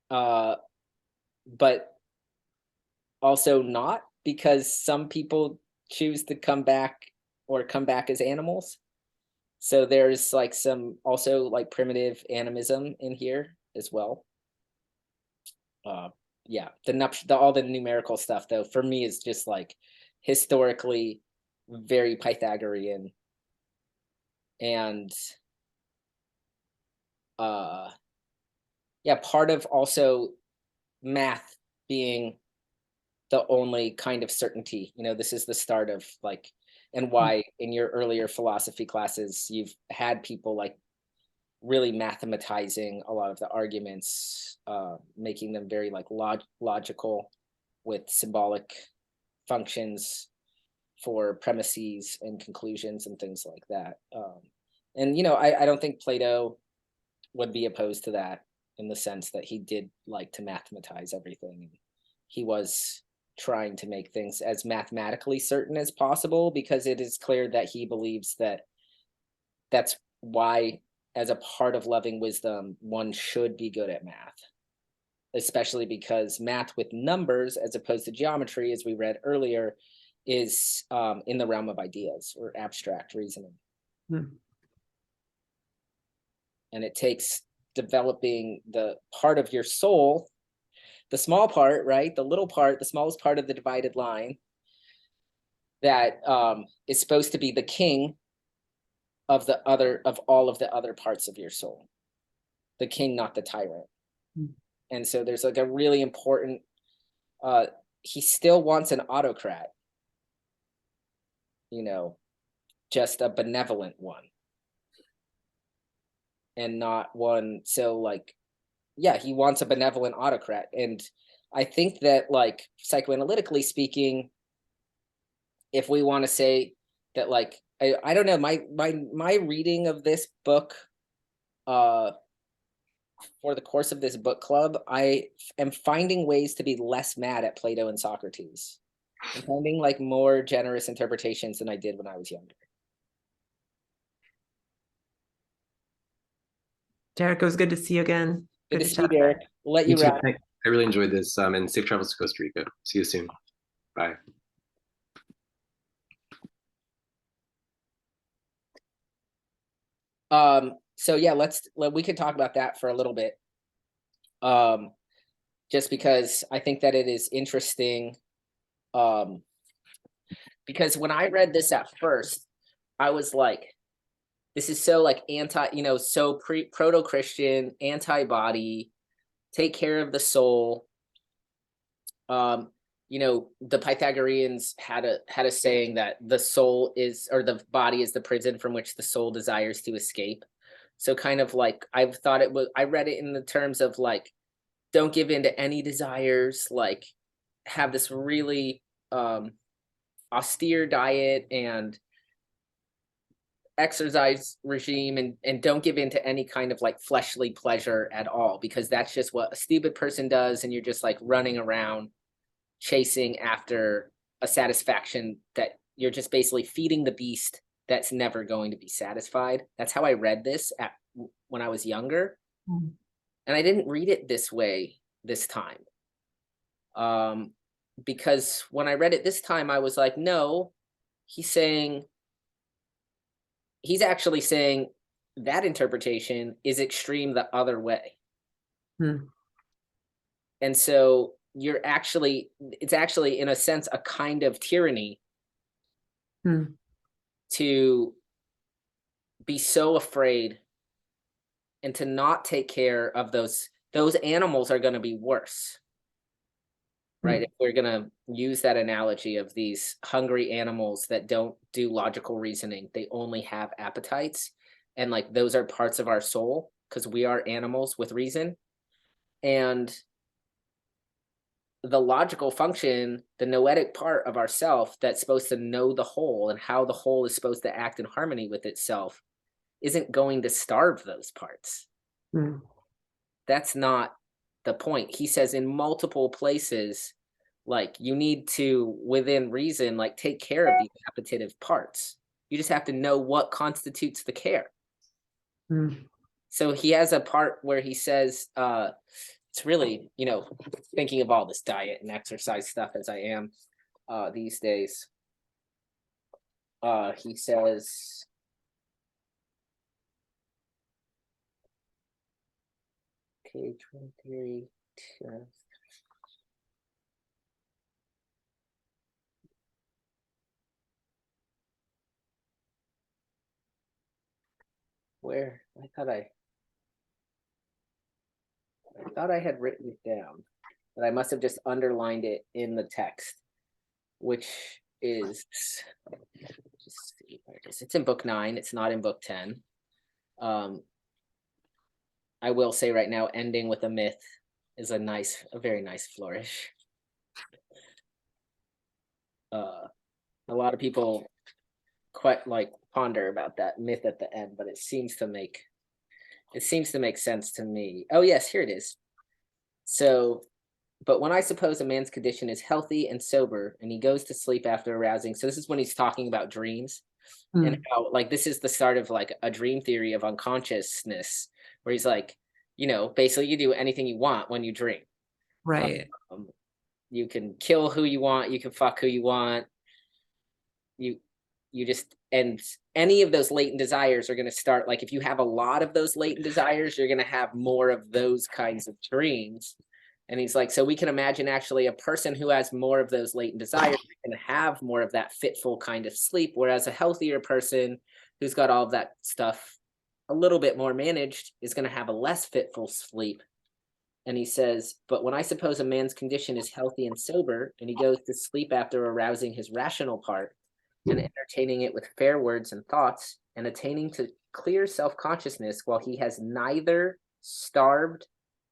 Speaker 1: but also not, because some people choose to come back as animals. So there's like some also like primitive animism in here as well. Yeah, all the numerical stuff though for me is just like historically very Pythagorean, and yeah, part of also math being the only kind of certainty. This is the start of like, and why in your earlier philosophy classes you've had people like really mathematizing a lot of the arguments, making them very like logical with symbolic functions for premises and conclusions and things like that. And I don't think Plato would be opposed to that, in the sense that he did like to mathematize everything. He was trying to make things as mathematically certain as possible, because it is clear that he believes that that's why, as a part of loving wisdom, one should be good at math, especially because math with numbers, as opposed to geometry, as we read earlier, is in the realm of ideas or abstract reasoning. And it takes developing the part of your soul, the small part, right? The little part, the smallest part of the divided line, that is supposed to be the king of all of the other parts of your soul. The king, not the tyrant. And so there's like a really important, he still wants an autocrat, just a benevolent one, and not one. So like, yeah, he wants a benevolent autocrat. And I think that like psychoanalytically speaking, if we want to say that, like, I don't know, my reading of this book, for the course of this book club, I am finding ways to be less mad at Plato and Socrates. I'm finding like more generous interpretations than I did when I was younger.
Speaker 2: Derek, it was good to see you again.
Speaker 1: Good to
Speaker 2: to
Speaker 1: see you,
Speaker 2: chat.
Speaker 1: Derek. We'll let you
Speaker 3: Me too.
Speaker 1: wrap.
Speaker 3: I really enjoyed this, and safe travels to Costa Rica. See you soon. Bye.
Speaker 1: So yeah, we can talk about that for a little bit. Just because I think that it is interesting. Because when I read this at first, I was like, this is so like anti, so proto-Christian, anti-body, take care of the soul. The Pythagoreans had a saying that the soul is, or the body is the prison from which the soul desires to escape. So kind of like I thought it was, I read it in the terms of like, don't give in to any desires, like have this really austere diet and exercise regime, and don't give in to any kind of like fleshly pleasure at all, because that's just what a stupid person does, and you're just like running around chasing after a satisfaction that you're just basically feeding the beast that's never going to be satisfied. That's how I read this when I was younger.
Speaker 2: Mm.
Speaker 1: And I didn't read it this way this time. Because when I read it this time, I was like, no, he's actually saying that interpretation is extreme the other way.
Speaker 2: Hmm.
Speaker 1: And so it's actually in a sense a kind of tyranny to be so afraid and to not take care of those animals are going to be worse. Right? If we're going to use that analogy of these hungry animals that don't do logical reasoning, they only have appetites. And like those are parts of our soul because we are animals with reason. And the logical function, the noetic part of ourself that's supposed to know the whole and how the whole is supposed to act in harmony with itself, isn't going to starve those parts. That's not the point. He says in multiple places, like you need to, within reason, like take care of the appetitive parts. You just have to know what constitutes the care. So he has a part where he says, it's really, thinking of all this diet and exercise stuff as I am these days. He says, page 23. Where I thought I had written it down, but I must have just underlined it in the text, which is, just see where it is. It's in book 9. It's not in book 10. I will say right now, ending with a myth is a very nice flourish. A lot of people quite like ponder about that myth at the end, but it seems to make sense to me. Oh yes, here it is. So, but when I suppose a man's condition is healthy and sober, and he goes to sleep after arousing. So this is when he's talking about dreams, and how like this is the start of like a dream theory of unconsciousness, where he's like, basically you do anything you want when you dream.
Speaker 2: Right.
Speaker 1: You can kill who you want, you can fuck who you want. You just, and any of those latent desires are going to start, like if you have a lot of those latent desires, you're going to have more of those kinds of dreams. And he's like, so we can imagine actually a person who has more of those latent desires can have more of that fitful kind of sleep, whereas a healthier person who's got all of that stuff a little bit more managed is going to have a less fitful sleep. And he says, but when I suppose a man's condition is healthy and sober, and he goes to sleep after arousing his rational part and entertaining it with fair words and thoughts, and attaining to clear self-consciousness while he has neither starved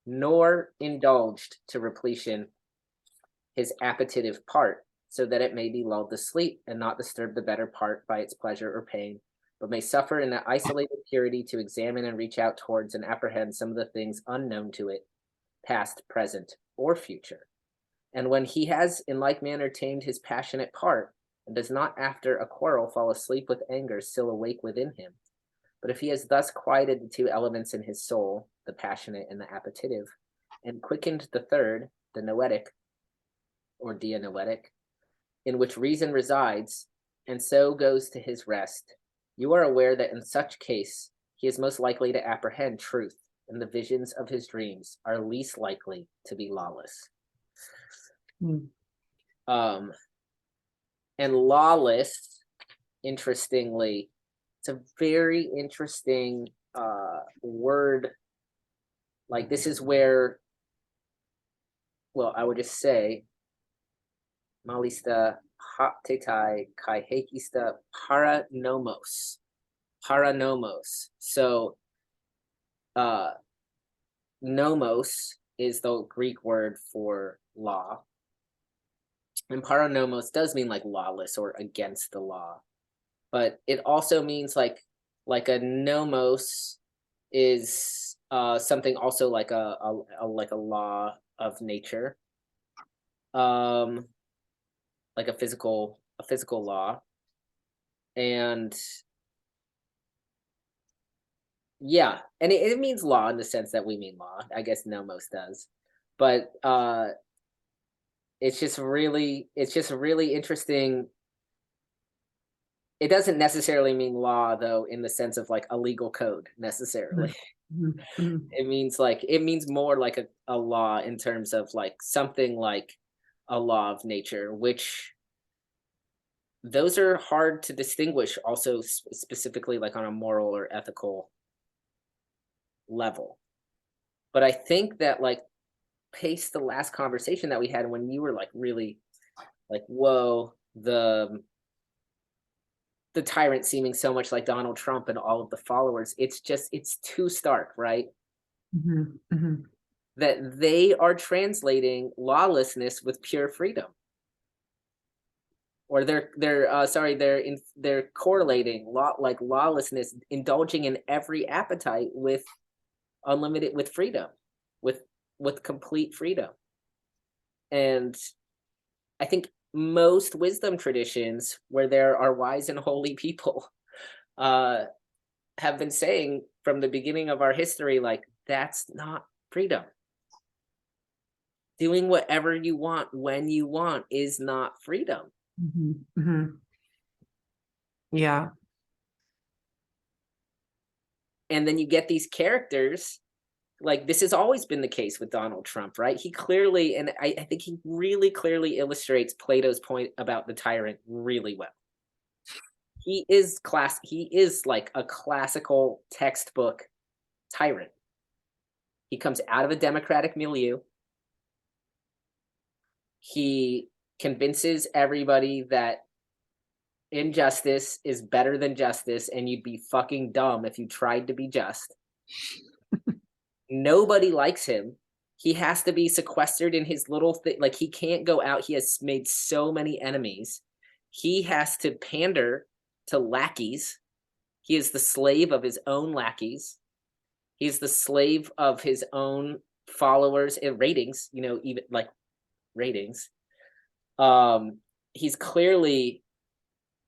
Speaker 1: nor indulged to repletion his appetitive part, so that it may be lulled to sleep and not disturb the better part by its pleasure or pain, but may suffer in that isolated purity to examine and reach out towards and apprehend some of the things unknown to it, past, present, or future. And when he has in like manner tamed his passionate part, and does not after a quarrel fall asleep with anger still awake within him, but if he has thus quieted the two elements in his soul, the passionate and the appetitive, and quickened the third, the noetic, or dianoetic, in which reason resides, and so goes to his rest, you are aware that in such case he is most likely to apprehend truth, and the visions of his dreams are least likely to be lawless.
Speaker 2: Hmm.
Speaker 1: And lawless, interestingly, it's a very interesting word. Like, this is where, well, I would just say, malista haptetai kai hekista paranomos. Paranomos. So, nomos is the Greek word for law. And paranomos does mean like lawless or against the law. But it also means like a nomos is something also like a law of nature. Like a physical law. And yeah, and it means law in the sense that we mean law. I guess nomos does. But it's just really interesting. It doesn't necessarily mean law, though, in the sense of like a legal code necessarily. It means more like a law in terms of like something like a law of nature, which those are hard to distinguish also specifically like on a moral or ethical level. But I think that like pace the last conversation that we had when you were like really like, whoa, the tyrant seeming so much like Donald Trump and all of the followers, it's too stark, right? That they are translating lawlessness with pure freedom. Or they're correlating lawlessness, indulging in every appetite with unlimited, with freedom, with complete freedom. And I think most wisdom traditions where there are wise and holy people have been saying from the beginning of our history, like, that's not freedom. Doing whatever you want when you want is not freedom.
Speaker 2: Yeah.
Speaker 1: And then you get these characters, like this has always been the case with Donald Trump, right? He clearly, and I think he really clearly illustrates Plato's point about the tyrant really well. He is like a classical textbook tyrant. He comes out of a democratic milieu. He convinces everybody that injustice is better than justice, and you'd be fucking dumb if you tried to be just. Nobody likes him. He has to be sequestered in his little thing. Like, he can't go out. He has made so many enemies. He has to pander to lackeys. He is the slave of his own lackeys. He's the slave of his own followers and ratings, even like ratings. He's clearly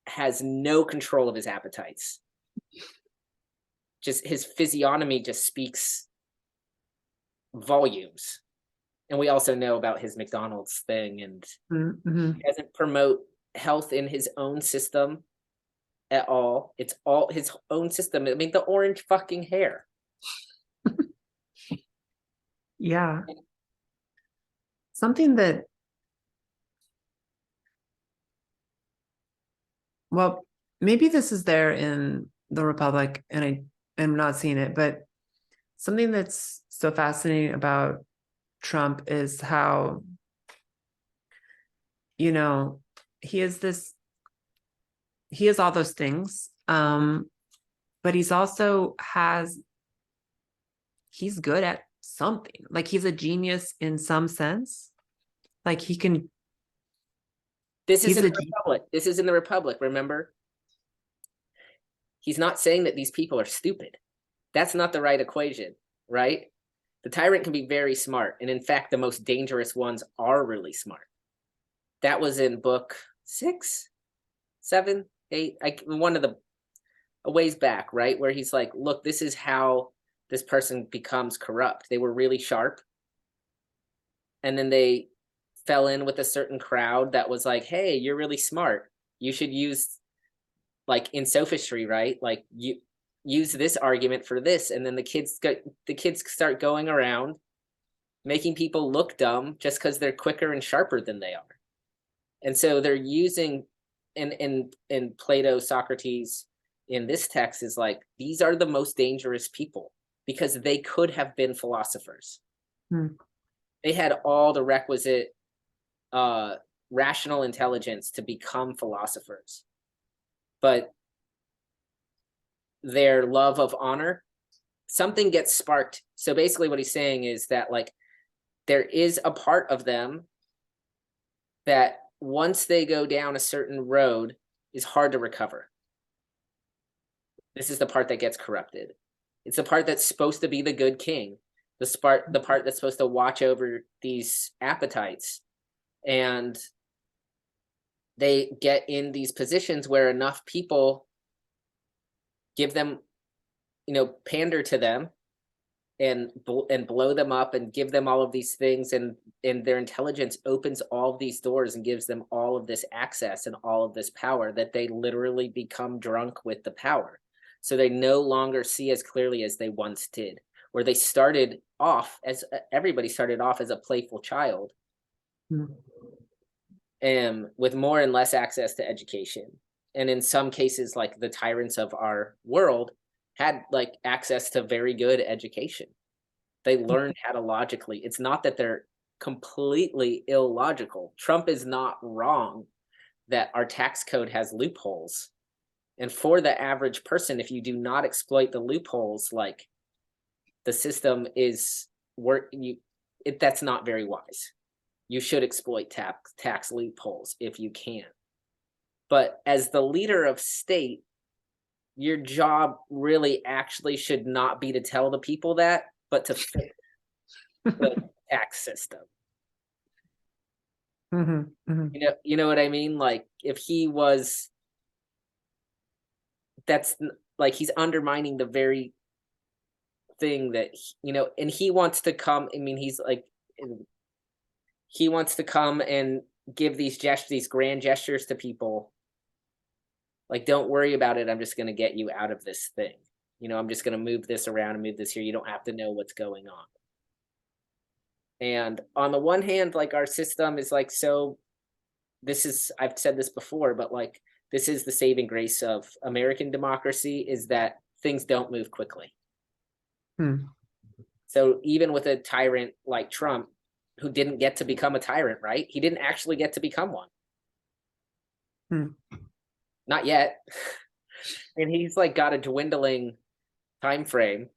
Speaker 1: has no control of his appetites. Just his physiognomy just speaks volumes. And we also know about his McDonald's thing, and he doesn't promote health in his own system at all. It's all his own system. I mean, the orange fucking hair.
Speaker 2: Yeah. Something that, well, maybe this is there in the Republic and I am not seeing it, but something that's so fascinating about Trump is how, he is all those things. But he's good at something. Like, he's a genius in some sense. Like, he can.
Speaker 1: This is in the Republic. This is in the Republic, remember? He's not saying that these people are stupid. That's not the right equation, right? The tyrant can be very smart. And in fact, the most dangerous ones are really smart. That was in book 6, 7, 8, one of the a ways back, right? Where he's like, look, this is how this person becomes corrupt. They were really sharp. And then they fell in with a certain crowd that was like, hey, you're really smart. You should use, like, in sophistry, right? Like, use this argument for this, and then the kids start going around making people look dumb just because they're quicker and sharper than they are. And so they're using in Plato, Socrates in this text is like, these are the most dangerous people because they could have been philosophers. They had all the requisite rational intelligence to become philosophers, but their love of honor, something gets sparked. So basically what he's saying is that like there is a part of them that once they go down a certain road is hard to recover. This is the part that gets corrupted. It's the part that's supposed to be the good king, the part that's supposed to watch over these appetites. And they get in these positions where enough people give them, pander to them and blow them up and give them all of these things, and their intelligence opens all of these doors and gives them all of this access and all of this power that they literally become drunk with the power. So they no longer see as clearly as they once did, where they started off as everybody started off as a playful child, and with more and less access to education. And in some cases, like the tyrants of our world had like access to very good education. They learned how to logically. It's not that they're completely illogical. Trump is not wrong that our tax code has loopholes. And for the average person, if you do not exploit the loopholes, like the system is that's not very wise. You should exploit tax loopholes if you can. But as the leader of state, your job really actually should not be to tell the people that, but to fix the tax system. You know what I mean? Like if he was, that's like he's undermining the very thing that and he wants to come. I mean, he's like, he wants to come and give these grand gestures to people. Like, don't worry about it. I'm just going to get you out of this thing. I'm just going to move this around and move this here. You don't have to know what's going on. And on the one hand, like our system is like, so I've said this before, but like, this is the saving grace of American democracy is that things don't move quickly. So even with a tyrant like Trump, who didn't get to become a tyrant, right? He didn't actually get to become one. Not yet. And he's like got a dwindling time frame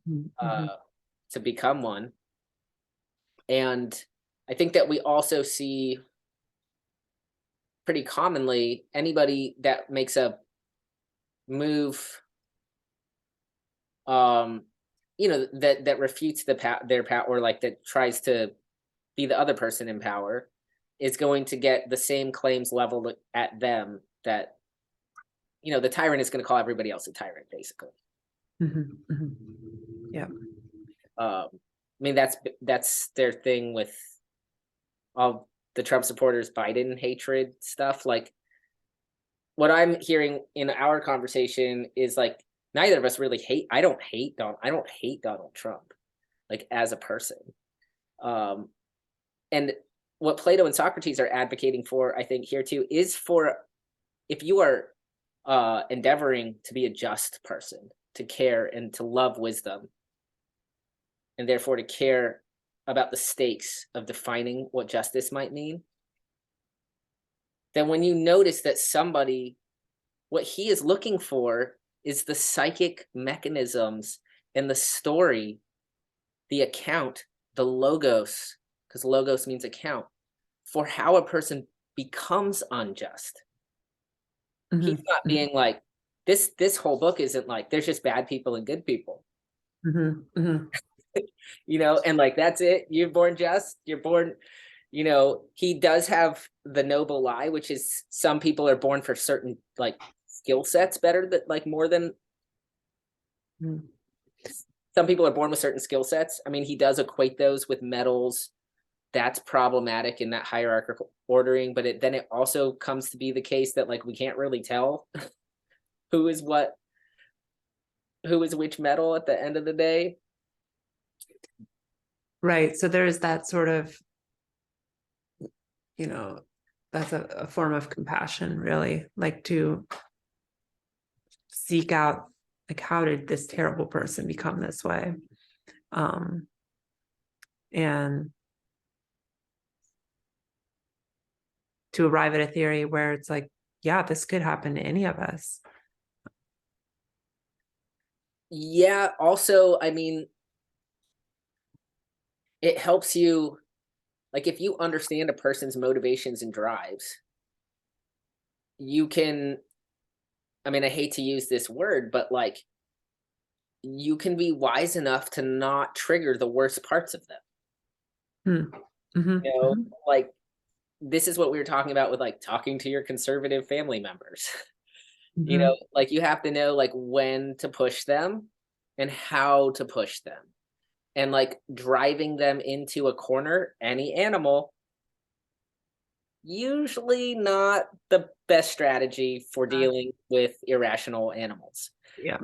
Speaker 1: to become one. And I think that we also see pretty commonly anybody that makes a move that refutes their power, or like that tries to be the other person in power, is going to get the same claims leveled at them that the tyrant is going to call everybody else a tyrant, basically.
Speaker 2: Yeah.
Speaker 1: I mean, that's their thing with all the Trump supporters, Biden hatred stuff. Like what I'm hearing in our conversation is like, neither of us really hate. I don't hate Donald Trump, like as a person. And what Plato and Socrates are advocating for, I think here too, is for if you are endeavoring to be a just person, to care and to love wisdom, and therefore to care about the stakes of defining what justice might mean, then when you notice that somebody, what he is looking for is the psychic mechanisms and the story, the account, the logos, because logos means account, for how a person becomes unjust. He's not being like, this whole book isn't like, there's just bad people and good people. And like, that's it. You're born just, you're born, he does have the noble lie, which is some people are born for certain like skill sets better, that like more than some people are born with certain skill sets. I mean, he does equate those with metals. That's problematic in that hierarchical ordering, but then it also comes to be the case that like we can't really tell who is what. who is which metal at the end of the day.
Speaker 2: Right. So there is that sort of, that's a form of compassion, really, like to seek out, like, how did this terrible person become this way? And to arrive at a theory where it's like, yeah, this could happen to any of us.
Speaker 1: Yeah, also, I mean, it helps you, like, if you understand a person's motivations and drives, you can, I mean, I hate to use this word, but like, you can be wise enough to not trigger the worst parts of them. Like, this is what we were talking about with like talking to your conservative family members. Like, you have to know like when to push them and how to push them, and like driving them into a corner, any animal, usually not the best strategy for dealing with irrational animals.
Speaker 2: Yeah.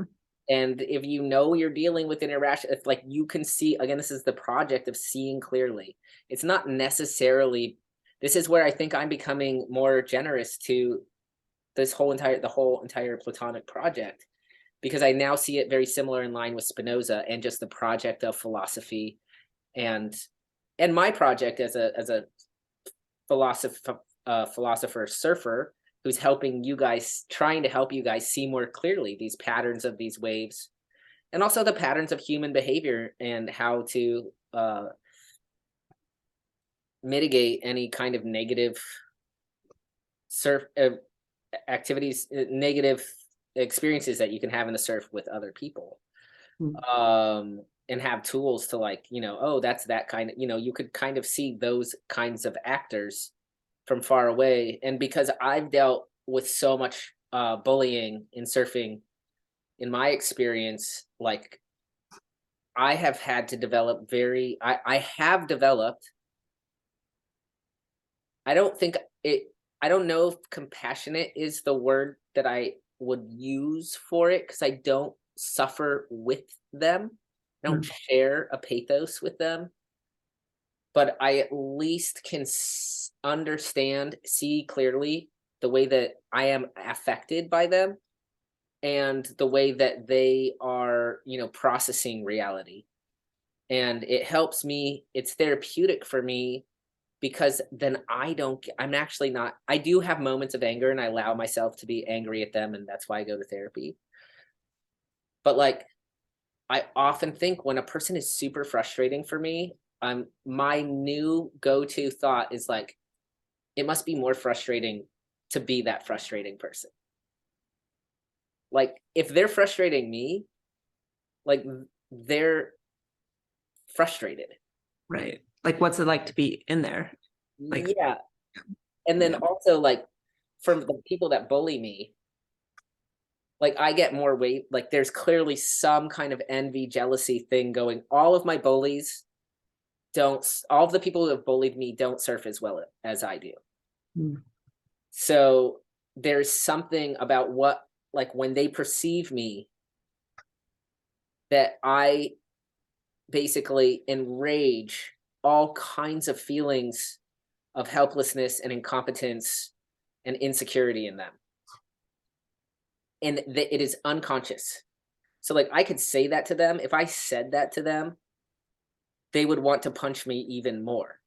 Speaker 1: And if you know you're dealing with an irrational, if like you can see, again, this is the project of seeing clearly. It's not necessarily, this is where I think I'm becoming more generous to the whole entire Platonic project, because I now see it very similar in line with Spinoza and just the project of philosophy, and my project as a philosopher surfer who's helping you guys, trying to help you guys see more clearly these patterns of these waves, and also the patterns of human behavior and how to mitigate any kind of negative surf activities, negative experiences that you can have in the surf with other people. And have tools to like, oh, that's that kind of, you could kind of see those kinds of actors from far away. And because I've dealt with so much bullying in surfing, in my experience, like I have had to develop I have developed, I don't think it, I don't know if compassionate is the word that I would use for it, because I don't suffer with them. I don't share a pathos with them, but I at least can understand, see clearly the way that I am affected by them and the way that they are, processing reality. And it helps me, it's therapeutic for me, because then I'm actually not, I do have moments of anger and I allow myself to be angry at them. And that's why I go to therapy. But like, I often think when a person is super frustrating for me, my new go-to thought is like, it must be more frustrating to be that frustrating person. Like, if they're frustrating me, like, they're frustrated.
Speaker 2: Right. Like, what's it like to be in there? Like,
Speaker 1: yeah. And then also, like, from the people that bully me, like, I get more weight. Like, there's clearly some kind of envy, jealousy thing going. All of my bullies all of the people who have bullied me don't surf as well as I do. So there's something about what, like, when they perceive me, that I basically enrage all kinds of feelings of helplessness and incompetence and insecurity in them. And it is unconscious. So like, I could say that to them. If I said that to them, they would want to punch me even more.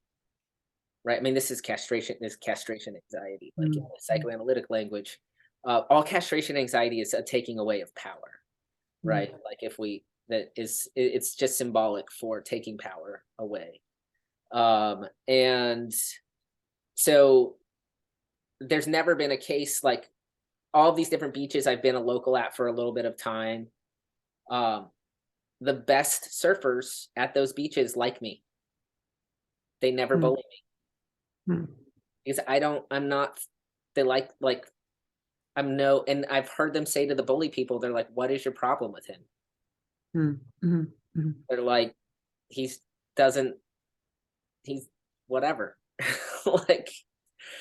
Speaker 1: Right? I mean, this is castration anxiety, like in psychoanalytic language. All castration anxiety is a taking away of power, right? Like, it's just symbolic for taking power away. And so there's never been a case, like, all these different beaches I've been a local at for a little bit of time. The best surfers at those beaches like me. They never bully me. Because they like, and I've heard them say to the bully people, they're like, what is your problem with him? They're like, he's whatever. like,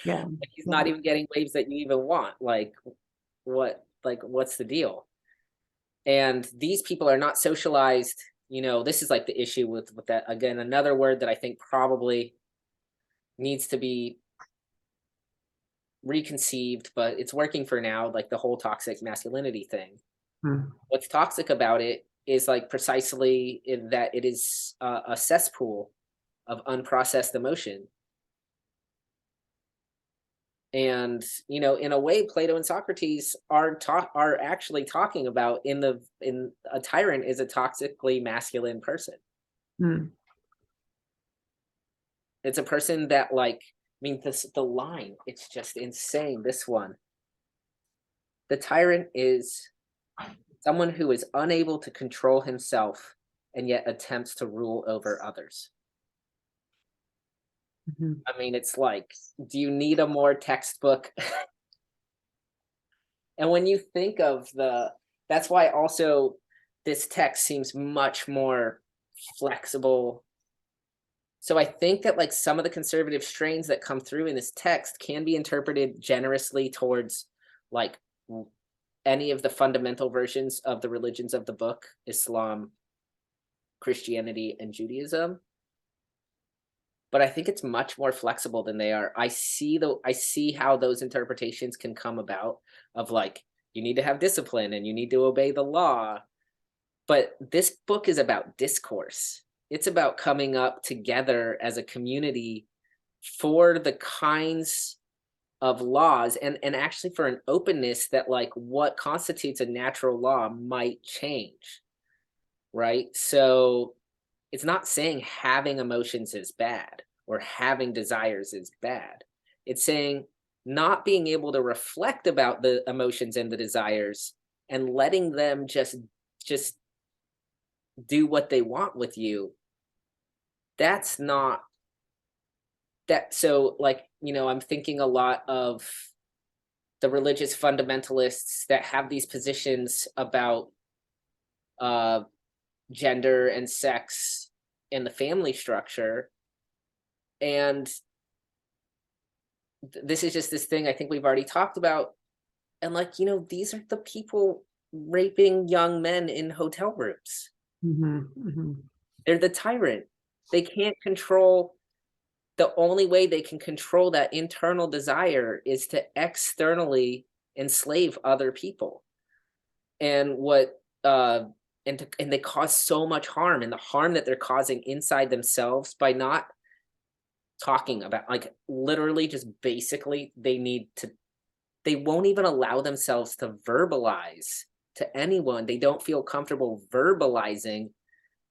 Speaker 1: he's not even getting waves that you even want. Like, what's the deal? And these people are not socialized. This is like the issue with that. Again, another word that I think probably needs to be reconceived, but it's working for now, like the whole toxic masculinity thing. What's toxic about it is like precisely in that it is a cesspool of unprocessed emotion. And in a way, Plato and Socrates are actually talking about in a tyrant is a toxically masculine person. It's a person that, like, I mean, the line, it's just insane. This one, the tyrant is someone who is unable to control himself and yet attempts to rule over others. I mean, it's like, do you need a more textbook? And when you think of that's why also this text seems much more flexible. So I think that like some of the conservative strains that come through in this text can be interpreted generously towards like any of the fundamental versions of the religions of the book, Islam, Christianity, and Judaism. But I think it's much more flexible than they are. I see how those interpretations can come about of like, you need to have discipline and you need to obey the law. But this book is about discourse. It's about coming up together as a community for the kinds of laws and actually for an openness that like what constitutes a natural law might change, right? So it's not saying having emotions is bad or having desires is bad. It's saying not being able to reflect about the emotions and the desires and letting them just do what they want with you. That's not that. So like, I'm thinking a lot of the religious fundamentalists that have these positions about gender and sex and the family structure. And this is just this thing I think we've already talked about. And like, these are the people raping young men in hotel rooms. They're the tyrant. They can't control. The only way they can control that internal desire is to externally enslave other people. And and they cause so much harm, and the harm that they're causing inside themselves by not talking about, like, literally just basically they won't even allow themselves to verbalize to anyone. They don't feel comfortable verbalizing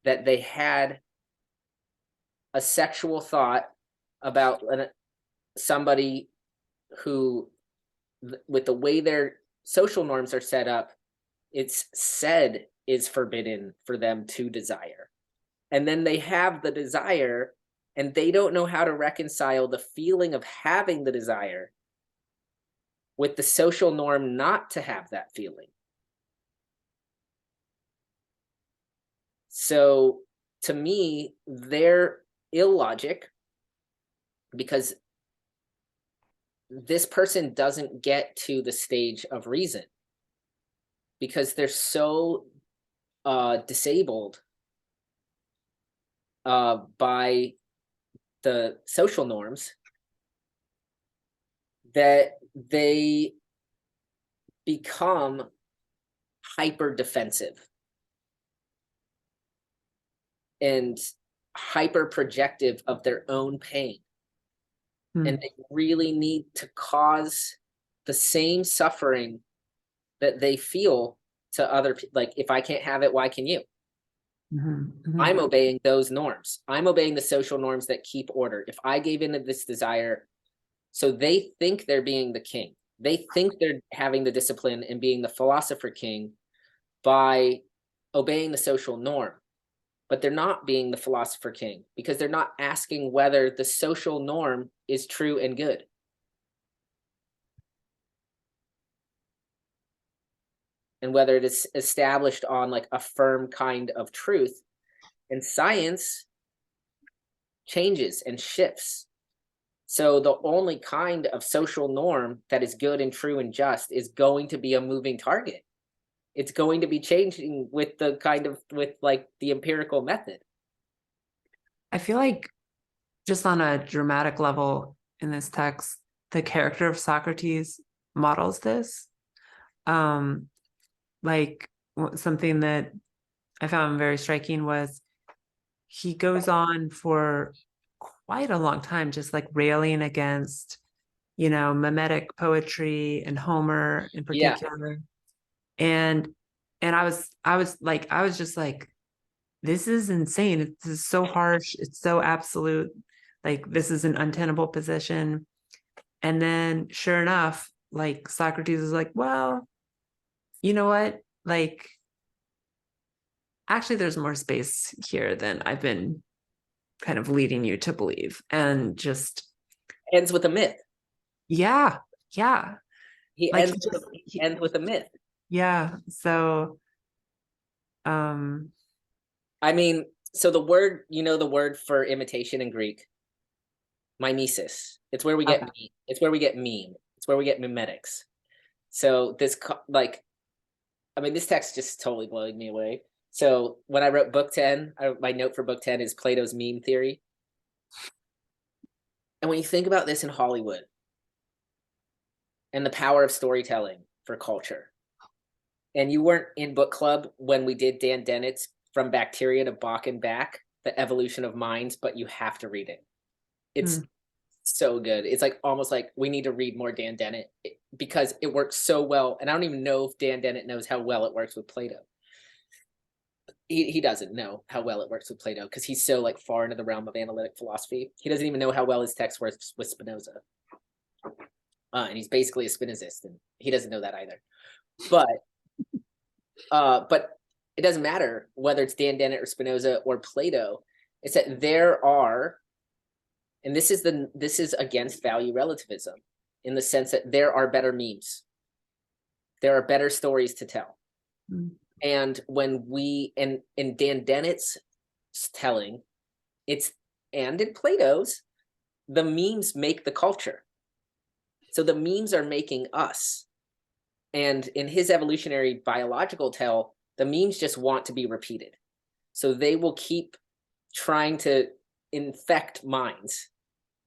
Speaker 1: that they had a sexual thought about somebody who, with the way their social norms are set up, it's said is forbidden for them to desire. And then they have the desire and they don't know how to reconcile the feeling of having the desire with the social norm not to have that feeling. So to me, they're illogic because this person doesn't get to the stage of reason because they're so disabled by the social norms that they become hyper defensive and hyper projective of their own pain. And they really need to cause the same suffering that they feel to other people. Like, if I can't have it, why can you? I'm obeying those norms. I'm obeying the social norms that keep order. If I gave into this desire, so they think they're being the king. They think they're having the discipline and being the philosopher king by obeying the social norm. But they're not being the philosopher king because they're not asking whether the social norm is true and good. And whether it is established on like a firm kind of truth. And science changes and shifts. So the only kind of social norm that is good and true and just is going to be a moving target. It's going to be changing with the with like the empirical method.
Speaker 2: I feel like just on a dramatic level in this text, the character of Socrates models this. Like something that I found very striking was he goes on for quite a long time, just like railing against, mimetic poetry and Homer in
Speaker 1: Yeah.
Speaker 2: particular. And I was just like, this is insane. This is so harsh. It's so absolute. Like, this is an untenable position. And then sure enough, like Socrates is like, well, you know what? Like, actually, there's more space here than I've been kind of leading you to believe. And just,
Speaker 1: Ends with a myth.
Speaker 2: yeah, yeah.
Speaker 1: He
Speaker 2: Like,
Speaker 1: ends with a myth.
Speaker 2: yeah. So,
Speaker 1: I mean, so the word, the word for imitation in Greek, mimesis. It's where we get
Speaker 2: okay.
Speaker 1: it's where we get meme. It's where we get mimetics. So this like, I mean, this text just totally blowing me away. So when I wrote book 10, my note for book 10 is Plato's meme theory. And when you think about this in Hollywood and the power of storytelling for culture, and you weren't in book club when we did Dan Dennett's From Bacteria to Bach and Back, The Evolution of Minds, but you have to read it. It's so good. It's like almost like we need to read more Dan Dennett because it works so well. And I don't even know if Dan Dennett knows how well it works with Plato. He doesn't know how well it works with Plato because he's so like far into the realm of analytic philosophy. He doesn't even know how well his text works with Spinoza. And he's basically a Spinozist, and he doesn't know that either. But it doesn't matter whether it's Dan Dennett or Spinoza or Plato. It's that there are, and this is against value relativism in the sense that there are better memes. There are better stories to tell. And when we, and in Dan Dennett's telling, and in Plato's, the memes make the culture. So the memes are making us. And in his evolutionary biological tell, the memes just want to be repeated. So they will keep trying to infect minds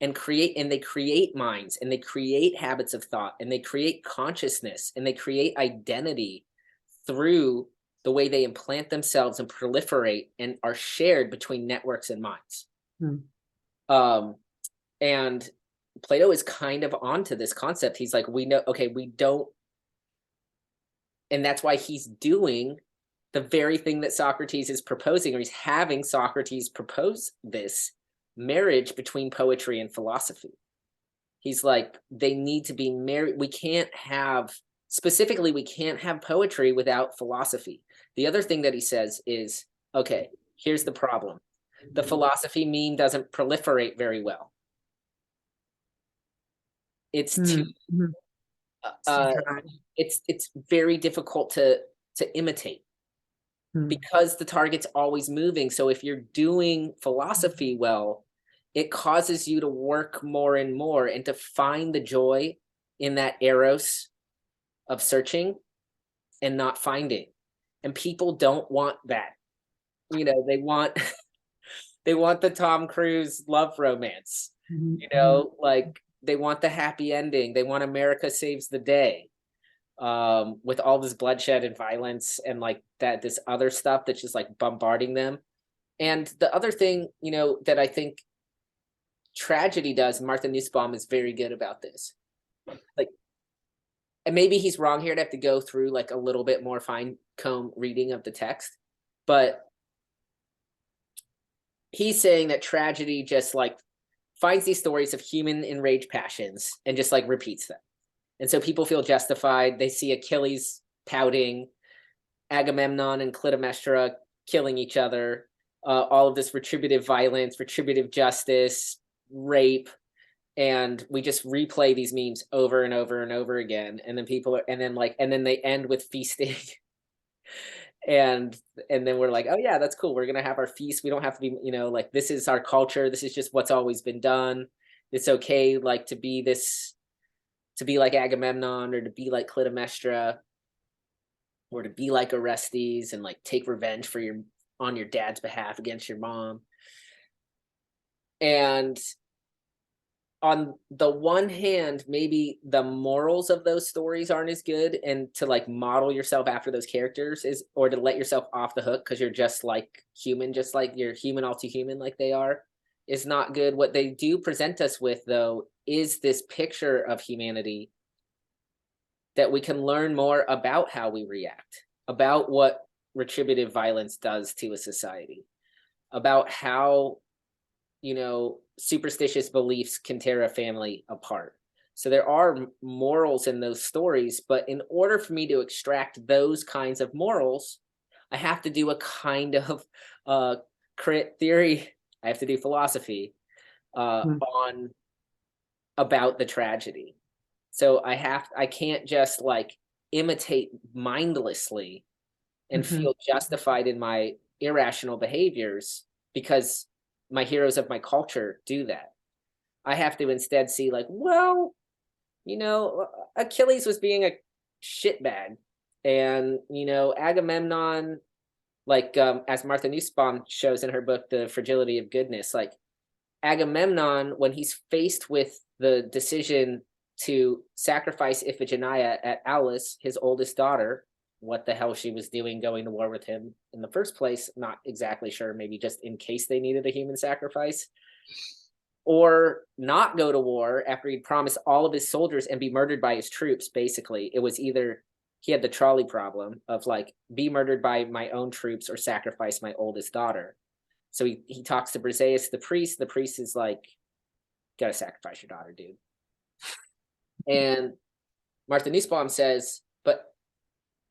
Speaker 1: and they create minds, and they create habits of thought, and they create consciousness, and they create identity through the way they implant themselves and proliferate and are shared between networks and minds. And Plato is kind of onto this concept. He's like, we know, okay, we don't, and that's why he's doing the very thing that Socrates is proposing, or he's having Socrates propose this marriage between poetry and philosophy. He's like, they need to be married. We can't have poetry without philosophy. The other thing that he says is, okay, here's the problem. The philosophy meme doesn't proliferate very well. It's too, it's very difficult to imitate because the target's always moving. So if you're doing philosophy well, it causes you to work more and more and to find the joy in that eros of searching and not finding. And people don't want that. They want they want the Tom Cruise love romance. Like they want the happy ending. They want America saves the day. With all this bloodshed and violence and like that, this other stuff that's just like bombarding them. And the other thing, that I think tragedy does, and Martha Nussbaum is very good about this. Like, and maybe he's wrong here to have to go through like a little bit more fine comb reading of the text, but he's saying that tragedy just like finds these stories of human enraged passions and just like repeats them. And so people feel justified. They see Achilles pouting, Agamemnon and Clytemnestra killing each other, all of this retributive violence, retributive justice, rape. And we just replay these memes over and over and over again. And then and then they end with feasting. and then we're like, oh yeah, that's cool. We're going to have our feast. We don't have to be, like, this is our culture. This is just what's always been done. It's okay. Like to be like Agamemnon or to be like Clytemnestra. or to be like Orestes and like take revenge for on your dad's behalf against your mom. And on the one hand, maybe the morals of those stories aren't as good, and to like model yourself after those characters is, or to let yourself off the hook because you're just like human, just like you're human, all too human, like they are, is not good. What they do present us with, though, is this picture of humanity that we can learn more about how we react, about what retributive violence does to a society, about how, you know, superstitious beliefs can tear a family apart. So there are morals in those stories, but in order for me to extract those kinds of morals, I have to do a kind of crit theory. I have to do philosophy on about the tragedy. So I can't just like imitate mindlessly and feel justified in my irrational behaviors because my heroes of my culture do that. I have to instead see like, well, you know, Achilles was being a shitbag, and you know, Agamemnon, like as Martha Nussbaum shows in her book, The Fragility of Goodness, like Agamemnon, when he's faced with the decision to sacrifice Iphigenia at Aulis, his oldest daughter, what the hell she was doing going to war with him in the first place, not exactly sure, maybe just in case they needed a human sacrifice, or not go to war after he'd promised all of his soldiers and be murdered by his troops. Basically, it was either he had the trolley problem of like, be murdered by my own troops or sacrifice my oldest daughter. So he talks to Briseis, the priest. The priest is like, gotta sacrifice your daughter, dude. And Martha Nussbaum says, but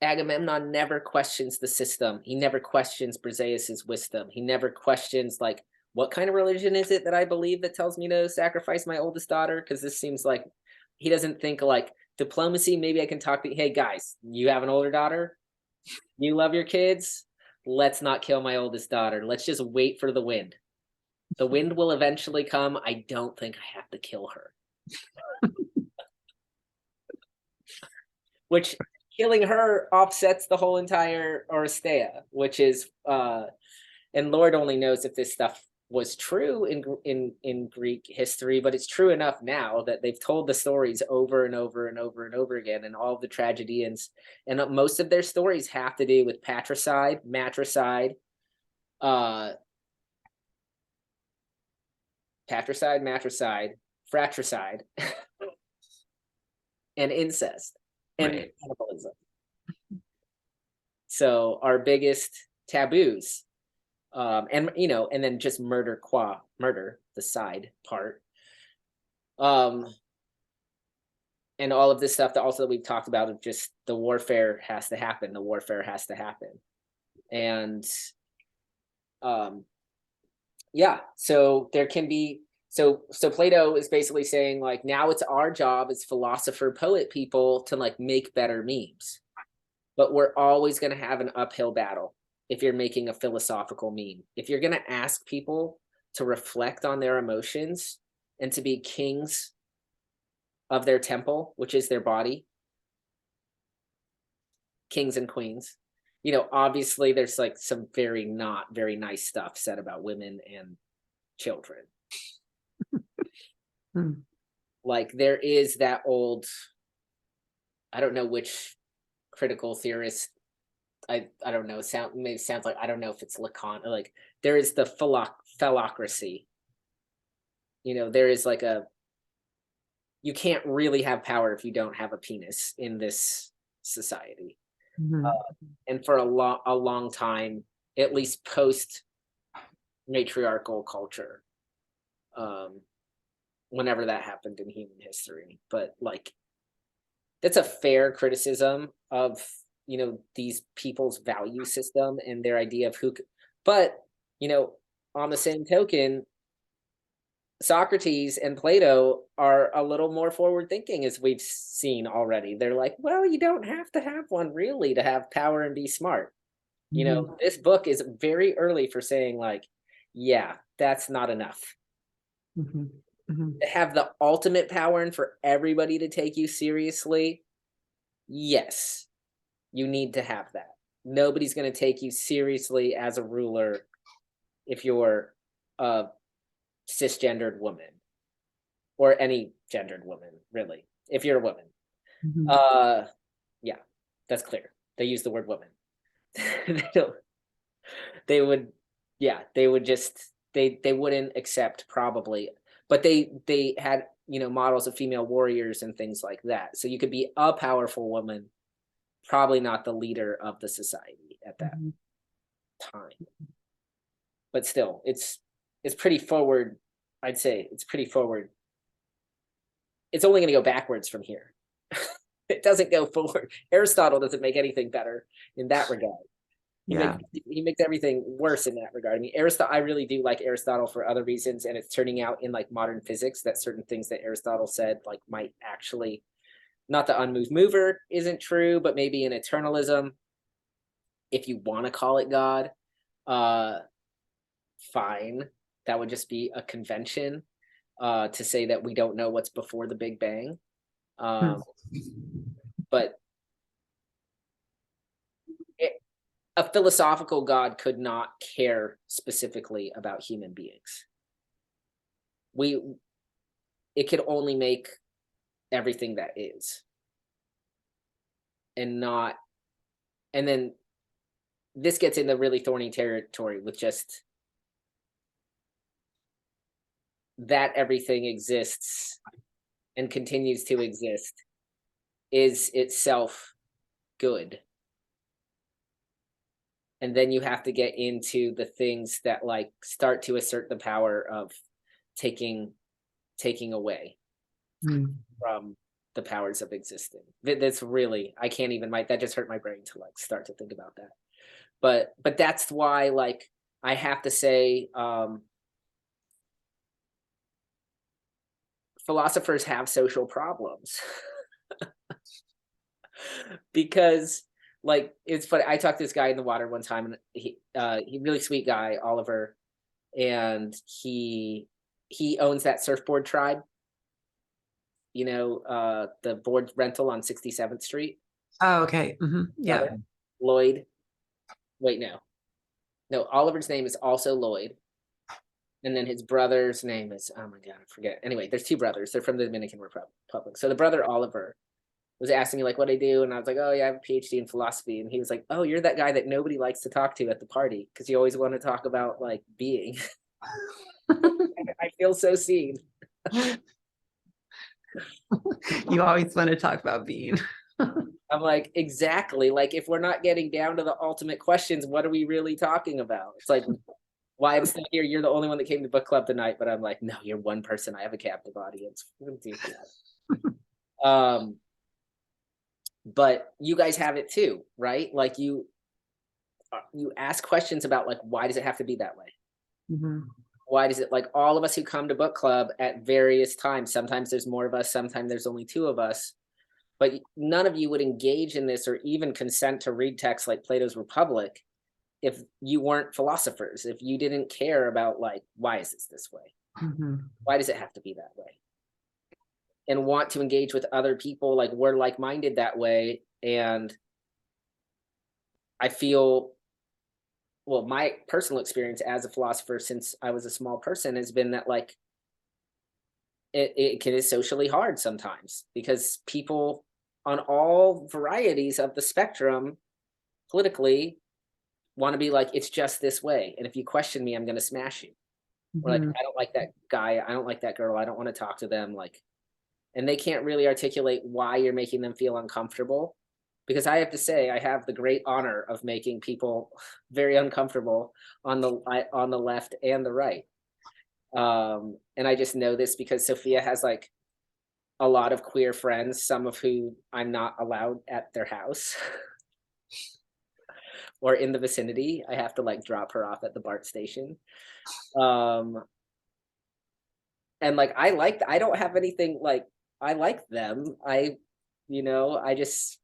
Speaker 1: Agamemnon never questions the system. He never questions Briseis's wisdom. He never questions like, what kind of religion is it that I believe that tells me to sacrifice my oldest daughter? Because this seems like he doesn't think like diplomacy. Maybe I can talk to, hey guys, you have an older daughter? You love your kids? Let's not kill my oldest daughter. Let's just wait for the wind. The wind will eventually come. I don't think I have to kill her. Which killing her offsets the whole entire Oresteia, which is and Lord only knows if this stuff was true in Greek history, but it's true enough now that they've told the stories over and over and over and over again, and all of the tragedians, and most of their stories have to do with patricide, matricide, fratricide, and incest and cannibalism. So our biggest taboos, and you know, and then just murder, the side part, and all of this stuff that also we've talked about of just the warfare has to happen. The warfare has to happen, and yeah. So there can be. So Plato is basically saying like, now it's our job as philosopher poet people to like make better memes, but we're always going to have an uphill battle if you're making a philosophical meme. If you're going to ask people to reflect on their emotions and to be kings of their temple, which is their body, kings and queens, you know, obviously there's like some not very nice stuff said about women and children. Like there is that old, I don't know which critical theorist, I don't know, maybe sounds like, I don't know if it's Lacan, like there is the phallocracy. You know, there is like you can't really have power if you don't have a penis in this society. And for a long time, at least post matriarchal culture, whenever that happened in human history, but like that's a fair criticism of, you know, these people's value system and their idea of who, but you know, on the same token, Socrates and Plato are a little more forward thinking, as we've seen already. They're like, well, you don't have to have one really to have power and be smart. You know, this book is very early for saying like, yeah, that's not enough. To have the ultimate power and for everybody to take you seriously, yes. You need to have that. Nobody's going to take you seriously as a ruler if you're a cisgendered woman or any gendered woman, really. If you're a woman,
Speaker 2: Mhm.
Speaker 1: yeah, that's clear. They use the word woman. They don't. They would, yeah, they would just they wouldn't accept probably, but they had models of female warriors and things like that. So you could be a powerful woman, probably not the leader of the society at that
Speaker 2: Mhm.
Speaker 1: time. But still, it's pretty forward. I'd say it's pretty forward. It's only going to go backwards from here. It doesn't go forward. Aristotle doesn't make anything better in that regard.
Speaker 2: Yeah.
Speaker 1: He makes everything worse in that regard. I mean, Aristotle. I really do like Aristotle for other reasons, and it's turning out in like modern physics that certain things that Aristotle said like might actually, not the unmoved mover isn't true, but maybe an eternalism, if you want to call it God, uh, fine. That would just be a convention to say that we don't know what's before the Big Bang.
Speaker 2: Hmm.
Speaker 1: But it, a philosophical God could not care specifically about human beings. It could only make everything that is, and not, and then this gets into really thorny territory with just that everything exists and continues to exist is itself good. And then you have to get into the things that like start to assert the power of taking away
Speaker 2: Hmm.
Speaker 1: from the powers of existing. That's really, I can't even, that just hurt my brain to like start to think about that. But that's why like I have to say philosophers have social problems. Because like it's funny, I talked to this guy in the water one time, and he really sweet guy, Oliver, and he owns that surfboard tribe, the board rental on 67th Street.
Speaker 2: Oh, okay. Yeah.
Speaker 1: Brother Lloyd. Wait, no, Oliver's name is also Lloyd, and then his brother's name is, oh my god, I forget. Anyway, there's two brothers. They're from the Dominican Republic. So the brother Oliver was asking me like what I do, and I was like, oh yeah, I have a PhD in philosophy, and he was like, oh, you're that guy that nobody likes to talk to at the party because you always want to talk about like being. I feel so seen.
Speaker 2: You always want to talk about being.
Speaker 1: I'm like, exactly. Like, if we're not getting down to the ultimate questions, what are we really talking about? It's like, why I'm still here. You're the only one that came to book club tonight, but I'm like, no, you're one person. I have a captive audience. Um, but you guys have it too, right? Like you ask questions about like, why does it have to be that way?
Speaker 2: Mhm.
Speaker 1: Why does it, like, all of us who come to book club at various times, sometimes there's more of us, sometimes there's only two of us, but none of you would engage in this or even consent to read texts like Plato's Republic if you weren't philosophers, if you didn't care about like, why is this way?
Speaker 2: Mhm.
Speaker 1: Why does it have to be that way? And want to engage with other people, like we're like-minded that way. And I feel, well, my personal experience as a philosopher since I was a small person has been that like it is socially hard sometimes because people on all varieties of the spectrum politically want to be like, it's just this way, and if you question me, I'm going to smash you. Or like,
Speaker 2: Mhm.
Speaker 1: I don't like that guy, I don't like that girl, I don't want to talk to them, like, and they can't really articulate why you're making them feel uncomfortable, because I have to say I have the great honor of making people very uncomfortable on the left and the right. And I just know this because Sophia has like a lot of queer friends, some of who I'm not allowed at their house or in the vicinity. I have to like drop her off at the BART station. Um, and like I don't have anything like, I like them. I just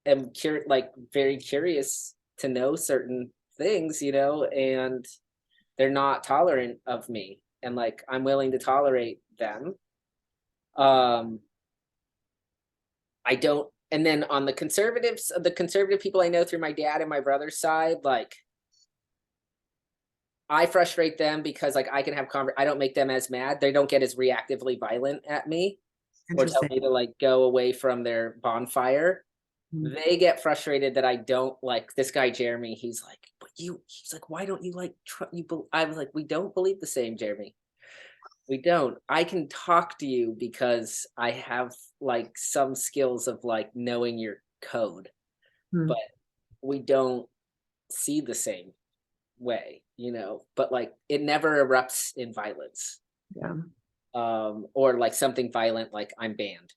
Speaker 1: am like very curious to know certain things, and they're not tolerant of me. And like I'm willing to tolerate them. Um I don't and then on the conservatives, the conservative people I know through my dad and my brother's side, like I frustrate them because like I can have I don't make them as mad. They don't get as reactively violent at me or tell
Speaker 2: Interesting.
Speaker 1: me to like go away from their bonfire.
Speaker 2: Mm.
Speaker 1: They get frustrated that I don't like this guy Jeremy. He's like, but he's like, why don't you like I was like, we don't believe the same, Jeremy. We don't. I can talk to you because I have like some skills of like knowing your code,
Speaker 2: Mm.
Speaker 1: but we don't see the same way, you know, but like it never erupts in violence.
Speaker 2: Yeah.
Speaker 1: Or like something violent like I'm banned.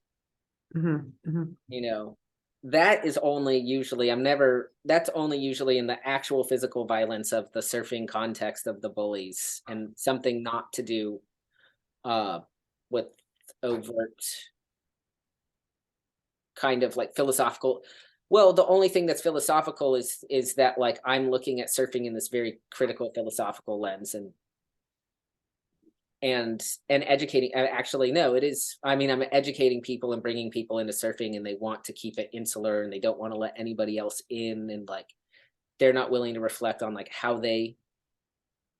Speaker 2: Mhm, mhm.
Speaker 1: You know, that is only usually that's only usually in the actual physical violence of the surfing context of the bullies and something not to do uh with overt kind of like philosophical. Well, the only thing that's philosophical is that like I'm looking at surfing in this very critical philosophical lens and educating. Actually no, it is, I mean, I'm educating people and bringing people into surfing, and they want to keep it insular and they don't want to let anybody else in, and like they're not willing to reflect on like how they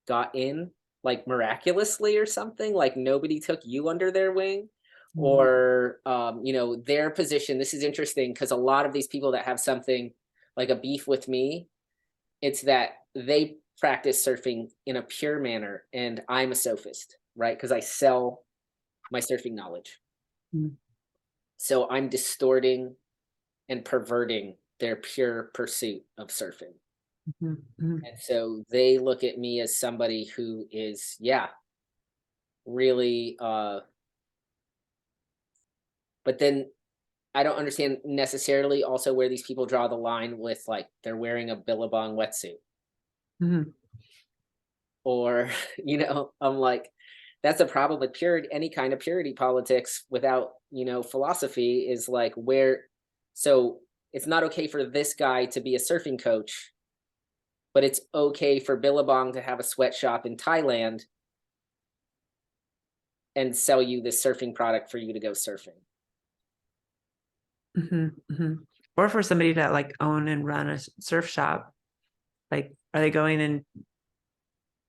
Speaker 1: got in like miraculously or something, like nobody took you under their wing. Or you know, their position. This is interesting because a lot of these people that have something like a beef with me, it's that they practice surfing in a pure manner and I'm a sophist, right? Because I sell my surfing knowledge.
Speaker 2: Mm.
Speaker 1: So I'm distorting and perverting their pure pursuit of surfing.
Speaker 2: Mhm, mhm.
Speaker 1: And so they look at me as somebody who is, yeah, really but then I don't understand necessarily also where these people draw the line with like they're wearing a Billabong wetsuit.
Speaker 2: Mhm.
Speaker 1: Or you know, I'm like, that's a problem with purity. Any kind of purity politics without, you know, philosophy is like where, so it's not okay for this guy to be a surfing coach, but it's okay for Billabong to have a sweatshop in Thailand and sell you this surfing product for you to go surfing.
Speaker 2: Mhm, mhm. Or for somebody to like own and run a surf shop, like are they going and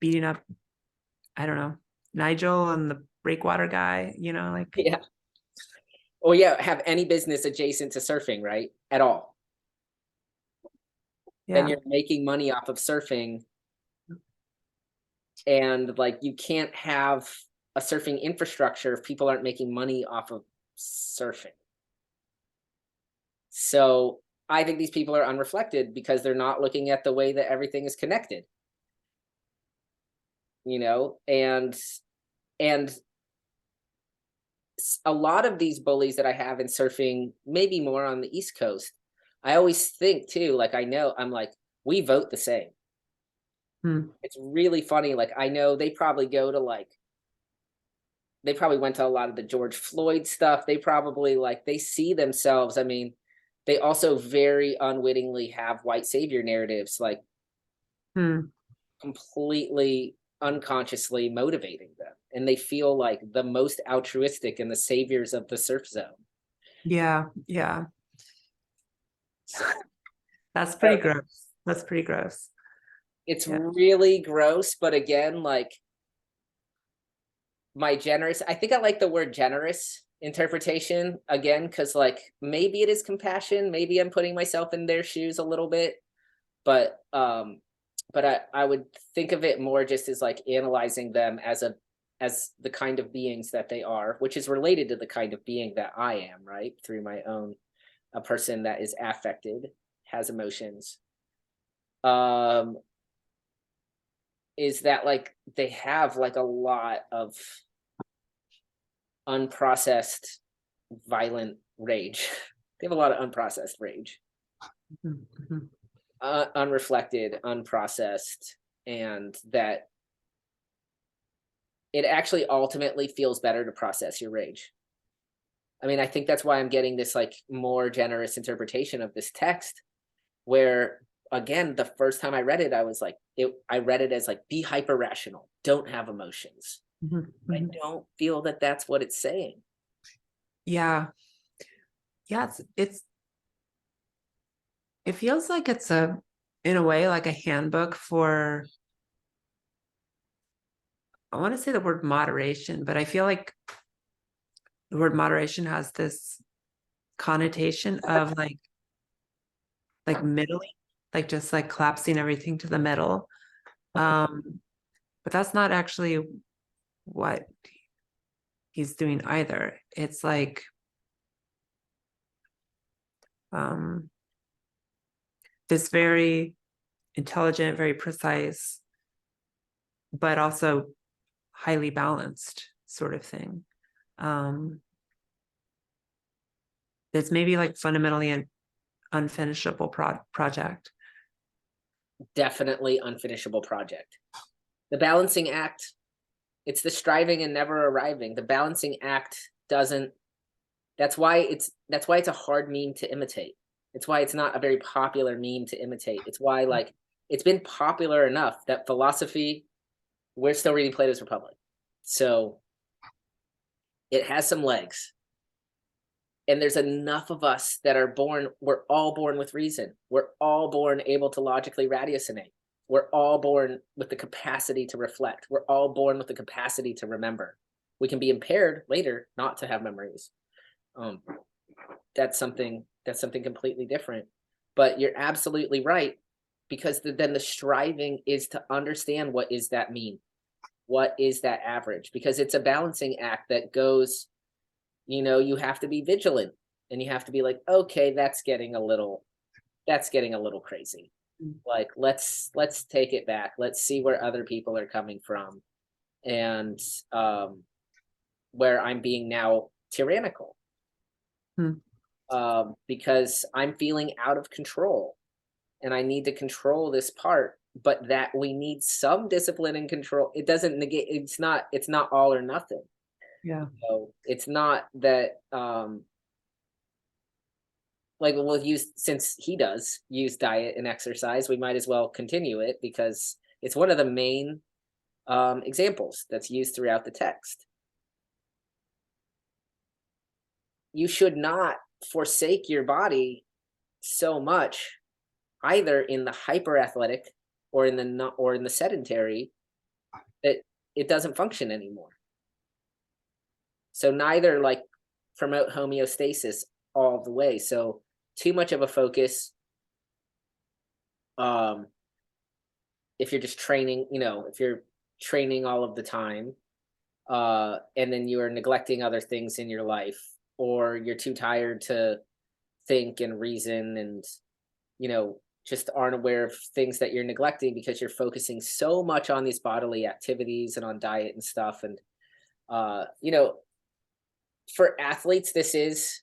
Speaker 2: beating up, I don't know, Nigel and the breakwater guy, you know, like
Speaker 1: Yeah. Or yeah, have any business adjacent to surfing, right? At all. Then
Speaker 2: yeah.
Speaker 1: you're making money off of surfing, and like you can't have a surfing infrastructure if people aren't making money off of surfing. So I think these people are unreflected because they're not looking at the way that everything is connected. You know, and a lot of these bullies that I have in surfing, maybe more on the East Coast, I always think too, like I know, I'm like, we vote the same.
Speaker 2: Hmm.
Speaker 1: It's really funny. Like I know they probably go to like, they probably went to a lot of the George Floyd stuff. They probably like they see themselves. I mean, they also very unwittingly have white savior narratives, like
Speaker 2: Hmm.
Speaker 1: completely unconsciously motivating them. And they feel like the most altruistic and the saviors of the surf zone.
Speaker 2: Yeah, yeah.
Speaker 1: So
Speaker 2: That's pretty gross. That's pretty gross.
Speaker 1: it's
Speaker 2: Yeah.
Speaker 1: really gross. But again, like my generous, I think I like the word generous interpretation again, because like maybe it is compassion, maybe I'm putting myself in their shoes a little bit, but I would think of it more just as like analyzing them as the kind of beings that they are, which is related to the kind of being that I am, right? Through my own, a person that is affected, has emotions. Um, is that like they have like a lot of unprocessed violent rage. They have a lot of unprocessed rage,
Speaker 2: Mhm, mhm.
Speaker 1: unreflected, unprocessed, and that it actually ultimately feels better to process your rage. I mean, I think that's why I'm getting this like more generous interpretation of this text, where again, the first time I read it, I was like, I read it as like, be hyper rational, don't have emotions.
Speaker 2: Mhm,
Speaker 1: I
Speaker 2: mhm.
Speaker 1: don't feel that that's what it's saying.
Speaker 2: Yeah. Yeah, It feels like it's in a way, like a handbook for, I want to say the word moderation, but I feel like the word moderation has this connotation of like middling, like just like collapsing everything to the middle. But that's not actually what he's doing either. It's like this very intelligent, very precise, but also highly balanced sort of thing. It's maybe like fundamentally an unfinishable project.
Speaker 1: Definitely unfinishable project. The balancing act, it's the striving and never arriving. The balancing act doesn't, that's why it's a hard meme to imitate. It's why it's not a very popular meme to imitate. It's why, like, it's been popular enough that philosophy, we're still reading Plato's Republic. So it has some legs. And there's enough of us that are born, we're all born with reason. We're all born able to logically ratiocinate. We're all born with the capacity to reflect. We're all born with the capacity to remember. We can be impaired later not to have memories. That's something completely different. But you're absolutely right, because then the striving is to understand, what is that mean? What is that average? Because it's a balancing act that goes, you have to be vigilant, and you have to be like, okay, that's getting a little crazy. Like, let's take it back. Let's see where other people are coming from, and where I'm being now tyrannical. Because I'm feeling out of control, and I need to control this part, but that we need some discipline and control. It doesn't negate, it's not all or nothing.
Speaker 2: Yeah.
Speaker 1: So it's not that like, we'll use, since he does use diet and exercise, we might as well continue it, because it's one of the main examples that's used throughout the text. You should not forsake your body so much, either in the hyper athletic or in the sedentary, that it doesn't function anymore. So neither, like, promote homeostasis all the way. So too much of a focus, if you're just training, if you're training all of the time, and then you are neglecting other things in your life, or you're too tired to think and reason, and just aren't aware of things that you're neglecting because you're focusing so much on these bodily activities and on diet and stuff. And for athletes, this is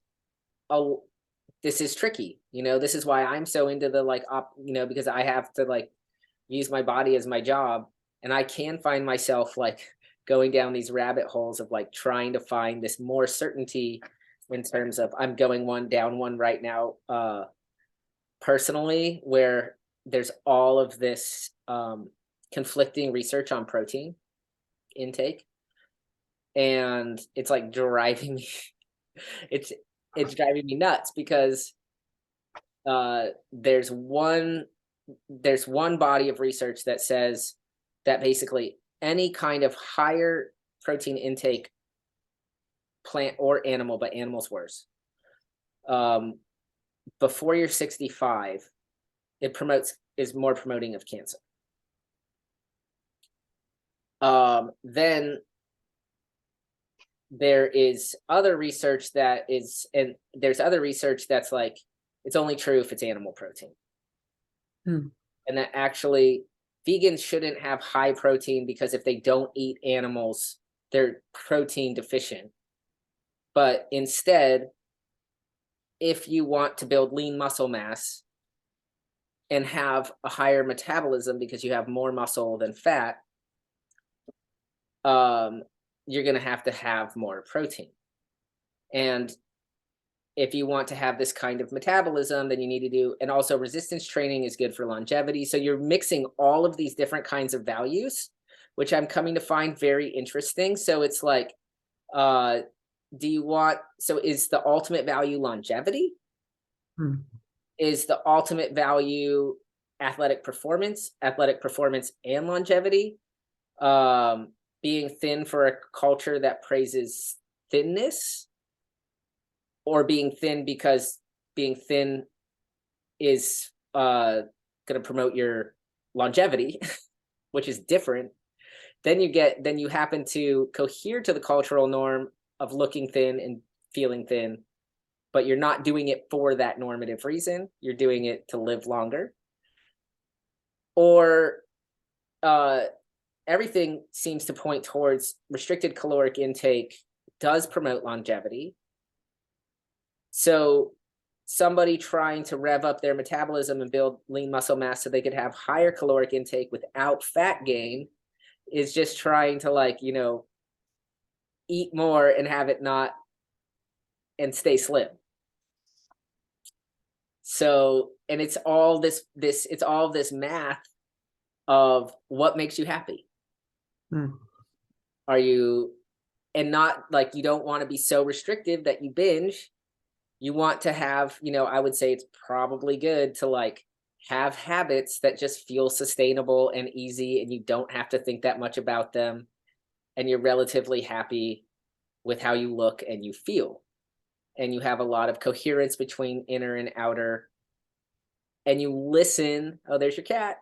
Speaker 1: tricky. This is why I'm so into the, like, because I have to, like, use my body as my job, and I can find myself, like, going down these rabbit holes of, like, trying to find this more certainty, in terms of, I'm going down one right now, personally, where there's all of this conflicting research on protein intake, and it's, like, driving me it's driving me nuts, because there's one body of research that says that basically any kind of higher protein intake, plant or animal, but animals worse, before you're 65, is more promoting of cancer. Then there is other research that's like, it's only true if it's animal protein. And that actually vegans shouldn't have high protein, because if they don't eat animals, they're protein deficient. But instead, if you want to build lean muscle mass and have a higher metabolism because you have more muscle than fat, you're going to have more protein. And if you want to have this kind of metabolism, then you need to do, and also resistance training is good for longevity. So you're mixing all of these different kinds of values, which I'm coming to find very interesting. So it's like, is the ultimate value longevity? is the ultimate value athletic performance and longevity? Being thin for a culture that praises thinness, or being thin because being thin is going to promote your longevity, which is different. Then you happen to cohere to the cultural norm of looking thin and feeling thin, but you're not doing it for that normative reason. You're doing it to live longer. Or everything seems to point towards restricted caloric intake does promote longevity. So somebody trying to rev up their metabolism and build lean muscle mass so they could have higher caloric intake without fat gain is just trying to, like, you know, eat more and have it not and stay slim. So, and it's all this math of what makes you happy. Are you, and not like, you don't want to be so restrictive that you binge. You want to have, you know, I would say it's probably good to like have habits that just feel sustainable and easy, and you don't have to think that much about them, and you're relatively happy with how you look and you feel, and you have a lot of coherence between inner and outer, and you listen. Oh, there's your cat.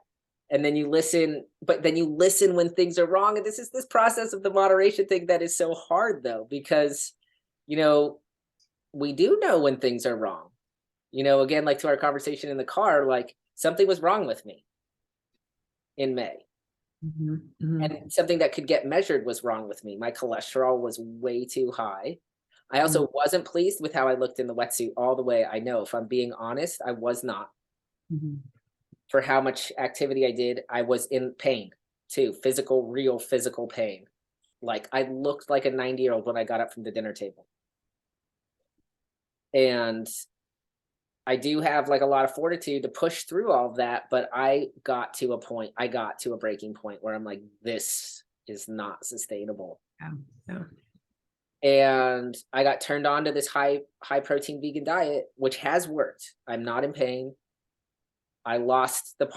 Speaker 1: And then you listen, but then you listen when things are wrong. And this is this process of the moderation thing that is so hard, though, because, you know, we do know when things are wrong. You know, again, like to our conversation in the car, like something was wrong with me in May. And something that could get measured was wrong with me. My cholesterol was way too high. I also wasn't pleased with how I looked in the wetsuit all the way. I know, if I'm being honest, I was not. For how much activity I did, I was in pain too, real physical pain. Like I looked like a 90-year-old when I got up from the dinner table. And I do have like a lot of fortitude to push through all of that, but I got to a breaking point where I'm like, this is not sustainable. And I got turned on to this high protein vegan diet, which has worked. I'm not in pain. I lost the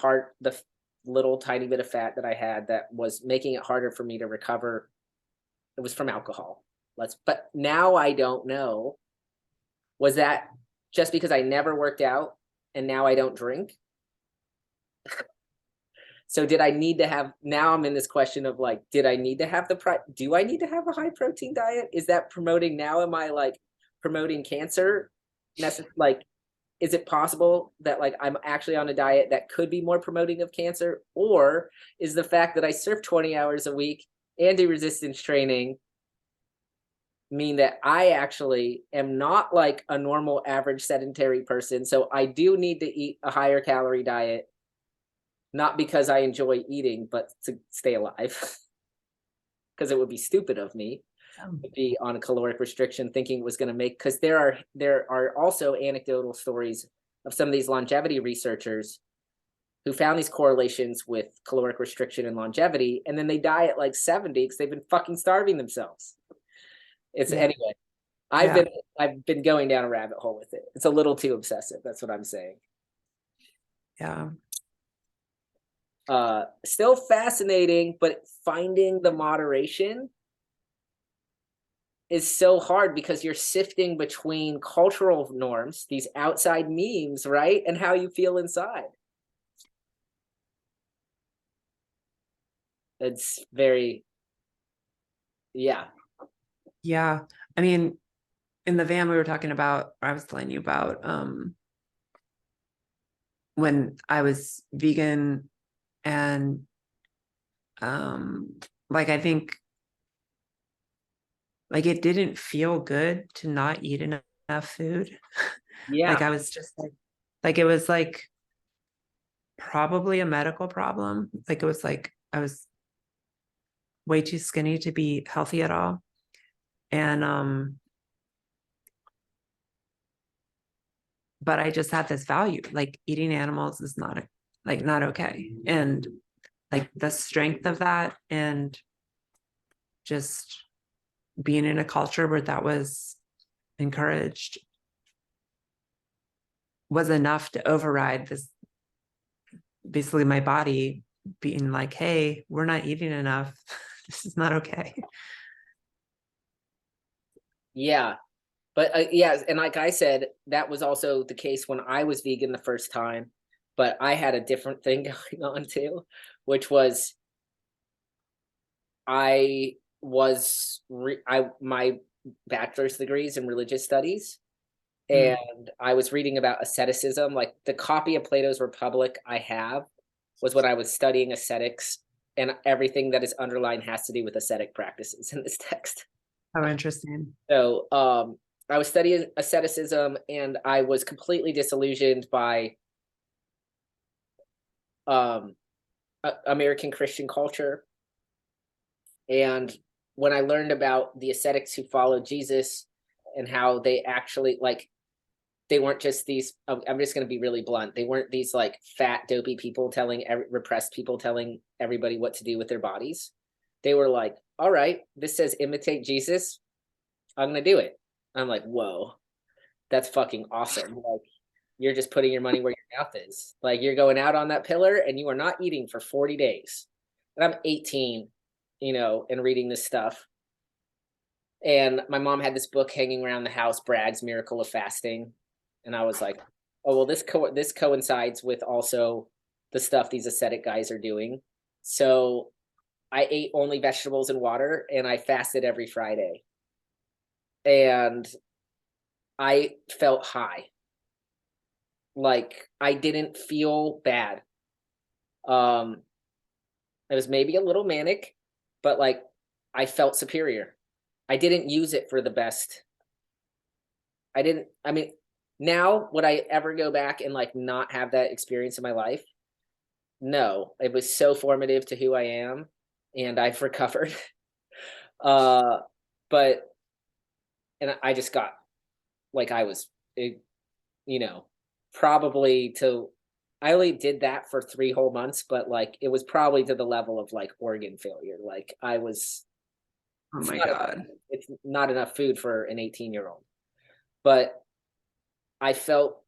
Speaker 1: little tiny bit of fat that I had that was making it harder for me to recover. It was from alcohol. But now I don't know. Was that just because I never worked out and now I don't drink? So did I need to have, now I'm in this question of like, did I need to have do I need to have a high protein diet? Is that promoting now? Am I like promoting cancer? Like, is it possible that like I'm actually on a diet that could be more promoting of cancer? Or is the fact that I surf 20 hours a week and do resistance training mean that I actually am not like a normal average sedentary person? So I do need to eat a higher calorie diet, not because I enjoy eating, but to stay alive. Because it would be stupid of me to be on a caloric restriction thinking it was going to make, because there are also anecdotal stories of some of these longevity researchers who found these correlations with caloric restriction and longevity, and then they die at like 70 because they've been fucking starving themselves. Anyway, I've been going down a rabbit hole with it. It's a little too obsessive. That's what I'm saying.
Speaker 2: Yeah.
Speaker 1: Still fascinating, but finding the moderation is so hard because you're sifting between cultural norms, these outside memes, right? And how you feel inside. It's very, yeah.
Speaker 2: Yeah. I mean, in the van we were talking about, I was telling you about when I was vegan, and like I think like it didn't feel good to not eat enough food.
Speaker 1: Yeah.
Speaker 2: Like I was just like it was like probably a medical problem. Like it was like I was way too skinny to be healthy at all. And but I just had this value, like eating animals is not okay. And like the strength of that, and just being in a culture where that was encouraged, was enough to override this, basically my body being like, hey, we're not eating enough. This is not okay.
Speaker 1: Yeah. But yeah, and like I said, that was also the case when I was vegan the first time. But I had a different thing going on too, which was I my bachelor's degrees in religious studies,
Speaker 2: Mm.
Speaker 1: and I was reading about asceticism. Like the copy of Plato's Republic I have was when I was studying ascetics, and everything that is underlined has to do with ascetic practices in this text.
Speaker 2: Oh, interesting.
Speaker 1: So I was studying asceticism, and I was completely disillusioned by American Christian culture. And when I learned about the ascetics who followed Jesus and how they actually like, they weren't just these, I'm just going to be really blunt. They weren't these like fat, dopey people telling repressed people telling everybody what to do with their bodies. They were like, all right, this says imitate Jesus. I'm going to do it. I'm like, whoa, that's fucking awesome. Like, you're just putting your money where your mouth is. Like, you're going out on that pillar and you are not eating for 40 days. And I'm 18, and reading this stuff. And my mom had this book hanging around the house, Bragg's Miracle of Fasting. And I was like, oh, well, this coincides with also the stuff these ascetic guys are doing. So I ate only vegetables and water, and I fasted every Friday. And I felt high. Like, I didn't feel bad. It was maybe a little manic, but like I felt superior. I didn't use it for the best. I mean, now would I ever go back and like not have that experience in my life? No, it was so formative to who I am, and I've recovered. But and I just got like I was, probably to. I only did that for 3 whole months, but like it was probably to the level of like organ failure. Like I was,
Speaker 2: Oh
Speaker 1: it's
Speaker 2: my
Speaker 1: not
Speaker 2: God.
Speaker 1: it's not enough food for an 18-year-old. But I felt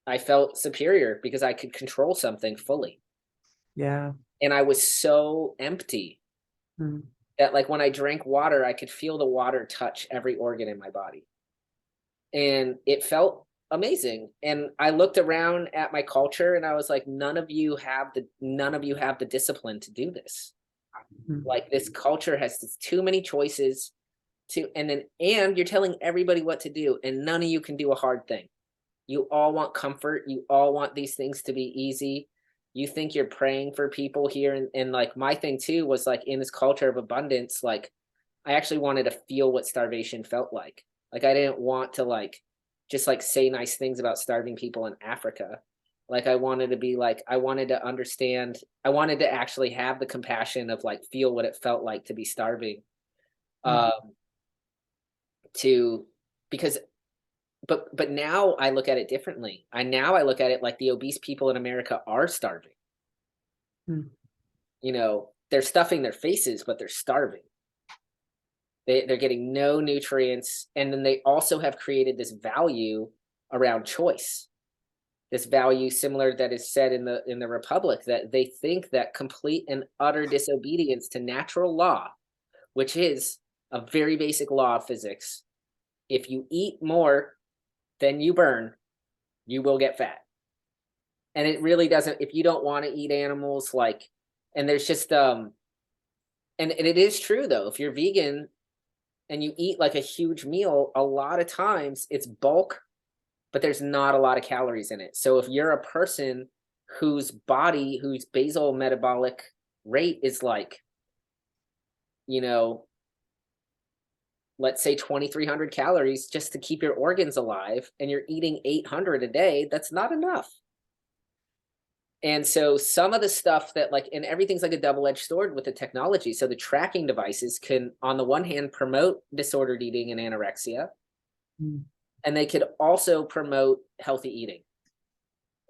Speaker 1: I felt superior because I could control something fully.
Speaker 2: Yeah.
Speaker 1: And I was so empty
Speaker 2: Mm.
Speaker 1: that like when I drank water, I could feel the water touch every organ in my body. And it felt amazing. And I looked around at my culture and I was like, none of you have the discipline to do this.
Speaker 2: Mm.
Speaker 1: Like this culture has too many choices and you're telling everybody what to do, and none of you can do a hard thing. You all want comfort, you all want these things to be easy. You think you're praying for people here, and like my thing too was like in this culture of abundance, like I actually wanted to feel what starvation felt like. Like I didn't want to like just like say nice things about starving people in Africa. Like I wanted to be like, I wanted to understand, I wanted to actually have the compassion of like feel what it felt like to be starving.
Speaker 2: Mm.
Speaker 1: Um to because but now I look at it differently. I look at it like the obese people in America are starving.
Speaker 2: Mm.
Speaker 1: They're stuffing their faces, but they're starving. They're getting no nutrients, and then they also have created this value around choice. This value similar that is said in the Republic, that they think that complete and utter disobedience to natural law, which is a very basic law of physics, if you eat more than you burn, you will get fat. And it really doesn't, if you don't want to eat animals, like, and there's just and it is true though, if you're vegan and you eat like a huge meal, a lot of times it's bulk, but there's not a lot of calories in it. So if you're a person whose basal metabolic rate is like, you know, let's say 2,300 calories just to keep your organs alive, and you're eating 800 a day, that's not enough. And so some of the stuff that like, and everything's like a double-edged sword with the technology. So the tracking devices can, on the one hand, promote disordered eating and anorexia,
Speaker 2: Mm.
Speaker 1: and they could also promote healthy eating,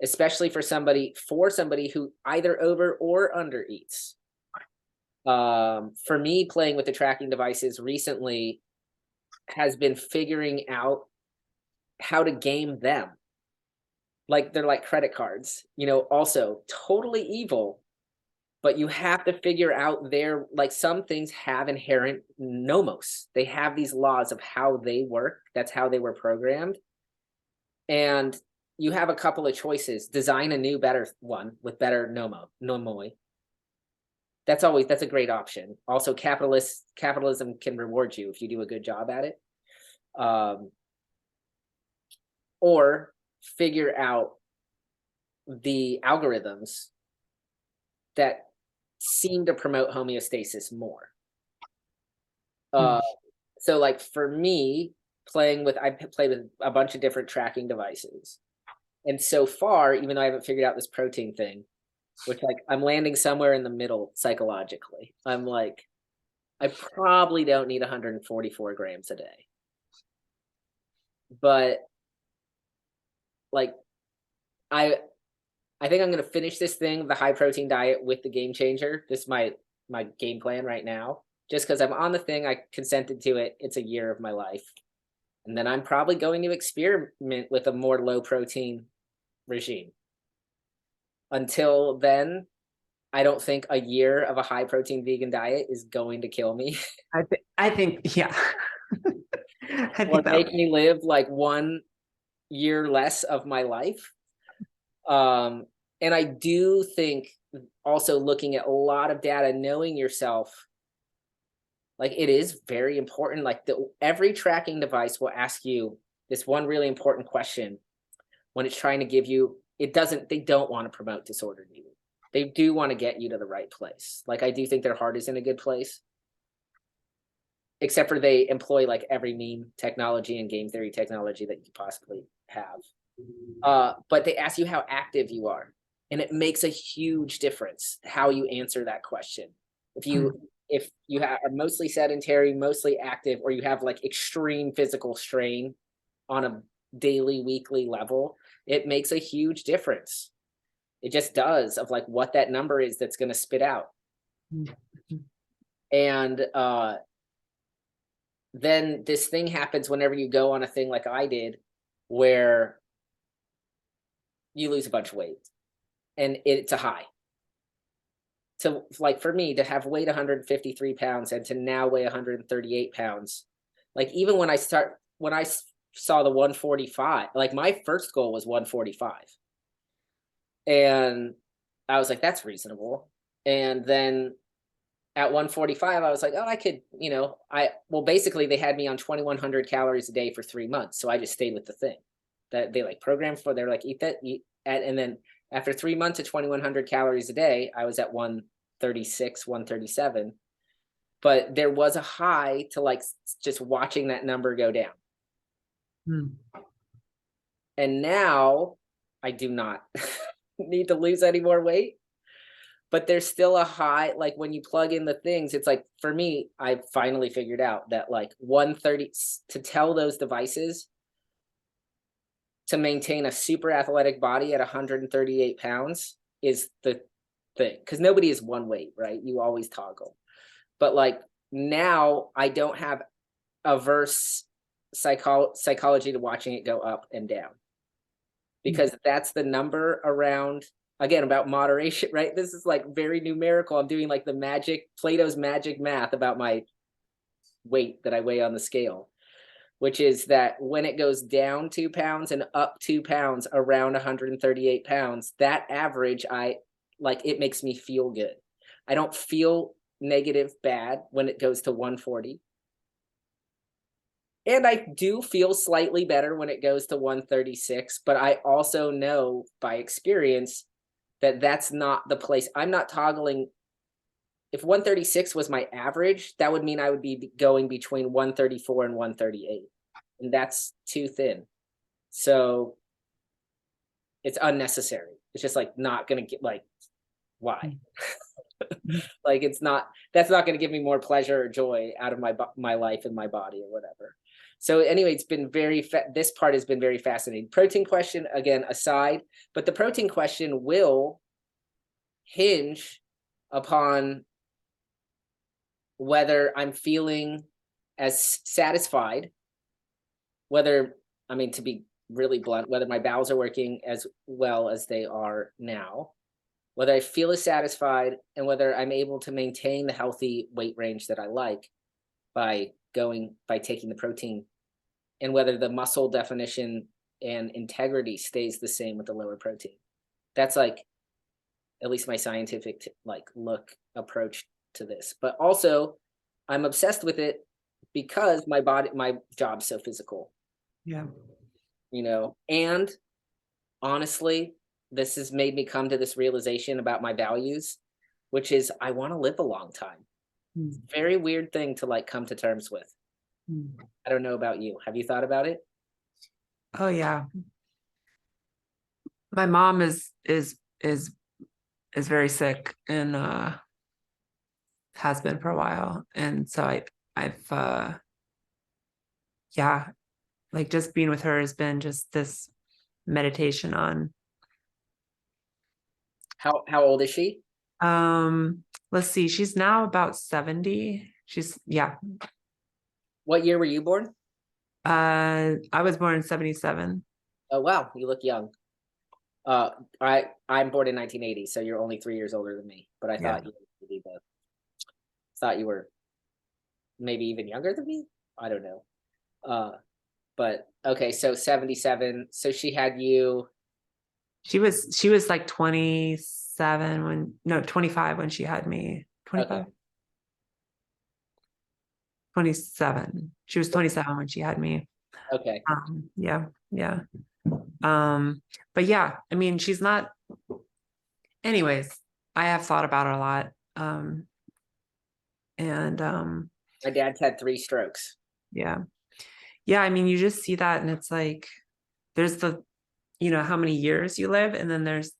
Speaker 1: especially for somebody who either over or under eats. For me, playing with the tracking devices recently has been figuring out how to game them. Like they're like credit cards, also totally evil, but you have to figure out their, like, some things have inherent nomos. They have these laws of how they work. That's how they were programmed. And you have a couple of choices. Design a new, better one with better nomoi. That's a great option. Also, capitalism can reward you if you do a good job at it. Or figure out the algorithms that seem to promote homeostasis more. So like for me, I play with a bunch of different tracking devices. And so far, even though I haven't figured out this protein thing, which, like, I'm landing somewhere in the middle psychologically. I'm like, I probably don't need 144 grams a day. But like, I think I'm gonna finish this thing, the high protein diet, with the game changer. This is my game plan right now. Just because I'm on the thing, I consented to it. It's a year of my life. And then I'm probably going to experiment with a more low protein regime. Until then, I don't think a year of a high protein vegan diet is going to kill me.
Speaker 2: I think, yeah. I
Speaker 1: Or
Speaker 2: think
Speaker 1: make me live like 1 year less of my life. And I do think also looking at a lot of data, knowing yourself, like, it is very important. Like, every tracking device will ask you this one really important question when it's trying to give you, they don't want to promote disordered eating. They do want to get you to the right place. Like, I do think their heart is in a good place, except for they employ like every meme technology and game theory technology that you possibly have. But they ask you how active you are, and it makes a huge difference how you answer that question. If you are mostly sedentary, mostly active, or you have like extreme physical strain on a daily, weekly level, it makes a huge difference. It just does, of like what that number is that's going to spit out. And then this thing happens whenever you go on a thing like I did, where you lose a bunch of weight, and it's a high. So like for me to have weighed 153 pounds and to now weigh 138 pounds, like even when I saw the 145, like my first goal was 145. And I was like, that's reasonable. And then at 145, I was like, oh, I could, basically they had me on 2,100 calories a day for 3 months. So I just stayed with the thing that they like programmed for. They're like, eat that. And then after 3 months of 2,100 calories a day, I was at 136, 137. But there was a high to like just watching that number go down. And now I do not need to lose any more weight. But there's still a high, like when you plug in the things, it's like, for me, I finally figured out that like 130, to tell those devices to maintain a super athletic body at 138 pounds is the thing. Because nobody is one weight, right? You always toggle. But like now I don't have averse psychology to watching it go up and down. Because that's the number around, again, about moderation, right? This is like very numerical. I'm doing like Plato's magic math about my weight that I weigh on the scale, which is that when it goes down 2 pounds and up 2 pounds around 138 pounds, that average, it makes me feel good. I don't feel negative bad when it goes to 140. And I do feel slightly better when it goes to 136, but I also know by experience that that's not the place. I'm not toggling. If 136 was my average, that would mean I would be going between 134 and 138. And that's too thin. So it's unnecessary. It's just like not going to get, like, why? Like, that's not going to give me more pleasure or joy out of my life and my body or whatever. So anyway, it's been this part has been very fascinating. Protein question, again, aside, but the protein question will hinge upon whether I'm feeling as satisfied, whether I mean, to be really blunt, whether my bowels are working as well as they are now, whether I feel as satisfied, and whether I'm able to maintain the healthy weight range that I like by taking the protein, and whether the muscle definition and integrity stays the same with the lower protein. That's like at least my scientific approach to this. But also, I'm obsessed with it because my job's so physical,
Speaker 2: Yeah.
Speaker 1: and honestly, this has made me come to this realization about my values, which is I want to live a long time.
Speaker 2: Mm,
Speaker 1: Very weird thing to come to terms with.
Speaker 2: mm.
Speaker 1: I don't know about you. Have you thought about it?
Speaker 2: Oh yeah. My mom is very sick and has been for a while. And so I've yeah, like just being with her has been just this meditation on
Speaker 1: How old is she?
Speaker 2: let's see, she's now about 70.
Speaker 1: What year were you born?
Speaker 2: I was born in 77.
Speaker 1: Oh wow, you look young. I'm born in 1980, so you're only 3 years older than me. But I
Speaker 2: Yeah.
Speaker 1: thought you were maybe even younger than me. I don't know. But okay, so 77. So she had you.
Speaker 2: She was like 27 when no 25 when she had me. 25.
Speaker 1: Okay.
Speaker 2: 27. She was 27 when she had me.
Speaker 1: Okay.
Speaker 2: Yeah. But yeah, I mean, she's not. Anyways, I have thought about her a lot. And
Speaker 1: My dad's had 3 strokes.
Speaker 2: yeah. Yeah, I mean, you just see that and it's like there's the, how many years you live, and then there's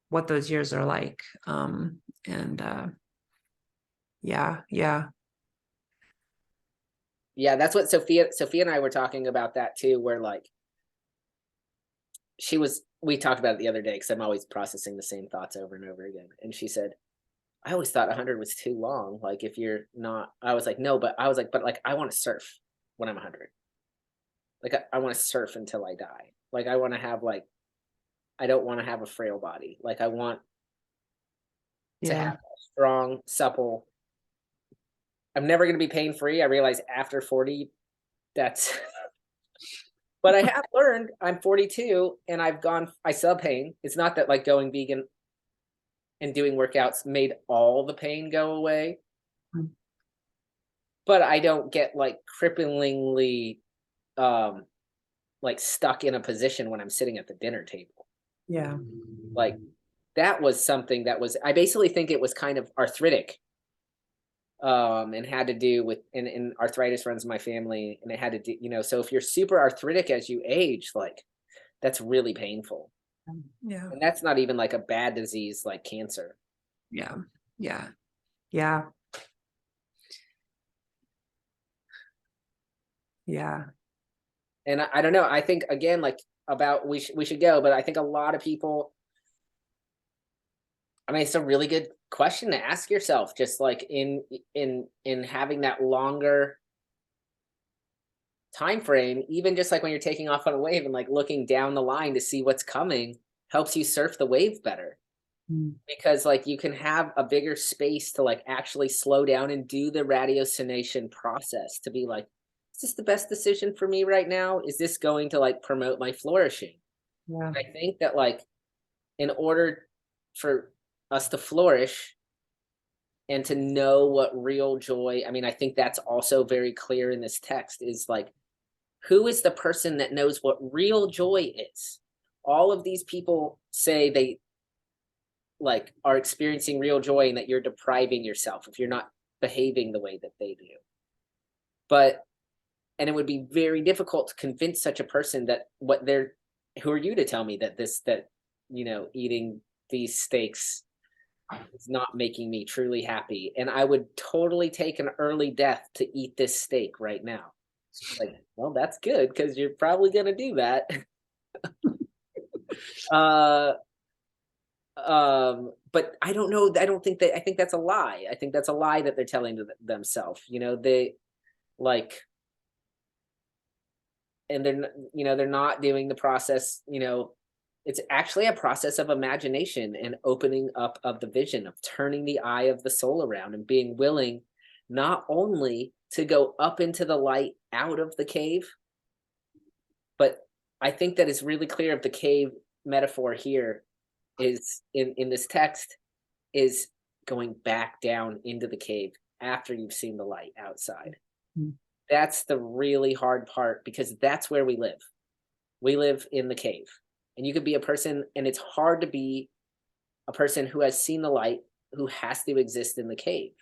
Speaker 2: what those years are like. And yeah.
Speaker 1: Yeah, that's what Sophia and I were talking about that too, where we talked about it the other day because I'm always processing the same thoughts over and over again. And she said, I always thought 100 was too long. Like if you're not, I was like, no, but I was like, but I want to surf when I'm 100. Like I want to surf until I die. Like I want to have I don't want to have a frail body. Like I want to
Speaker 2: Yeah.
Speaker 1: have a strong, supple. I'm never going to be pain free. I realize after 40, that's, but I have learned. I'm 42 and I still have pain. It's not that going vegan and doing workouts made all the pain go away,
Speaker 2: Mm.
Speaker 1: but I don't get cripplingly stuck in a position when I'm sitting at the dinner table.
Speaker 2: Yeah.
Speaker 1: That was something that was, I basically think it was kind of arthritic, and had to do with, and arthritis runs in my family, and it had to do, so if you're super arthritic as you age, that's really painful.
Speaker 2: Yeah.
Speaker 1: And that's not even a bad disease like cancer.
Speaker 2: Yeah.
Speaker 1: And I don't know, I think again, about we should go, but I think a lot of people, I mean, it's a really good question to ask yourself, just in having that longer time frame, even just when you're taking off on a wave and looking down the line to see what's coming helps you surf the wave better.
Speaker 2: Mm.
Speaker 1: Because you can have a bigger space to actually slow down and do the ratiocination process to be is this the best decision for me right now? Is this going to promote my flourishing?
Speaker 2: Yeah.
Speaker 1: I think that in order for us to flourish and to know what real joy, I mean, I think that's also very clear in this text is who is the person that knows what real joy is? All of these people say they are experiencing real joy and that you're depriving yourself if you're not behaving the way that they do. And it would be very difficult to convince such a person that who are you to tell me that eating these steaks is not making me truly happy. And I would totally take an early death to eat this steak right now. Well, that's good because you're probably going to do that. But I don't know. I think that's a lie. I think that's a lie that they're telling to themselves. They and they're not doing the process, it's actually a process of imagination and opening up of the vision, of turning the eye of the soul around and being willing not only to go up into the light out of the cave, but I think that it's really clear of the cave metaphor here is in this text is going back down into the cave after you've seen the light outside.
Speaker 2: Mm.
Speaker 1: That's the really hard part, because that's where we live. We live in the cave. And you could be a person, and it's hard to be a person who has seen the light, who has to exist in the cave.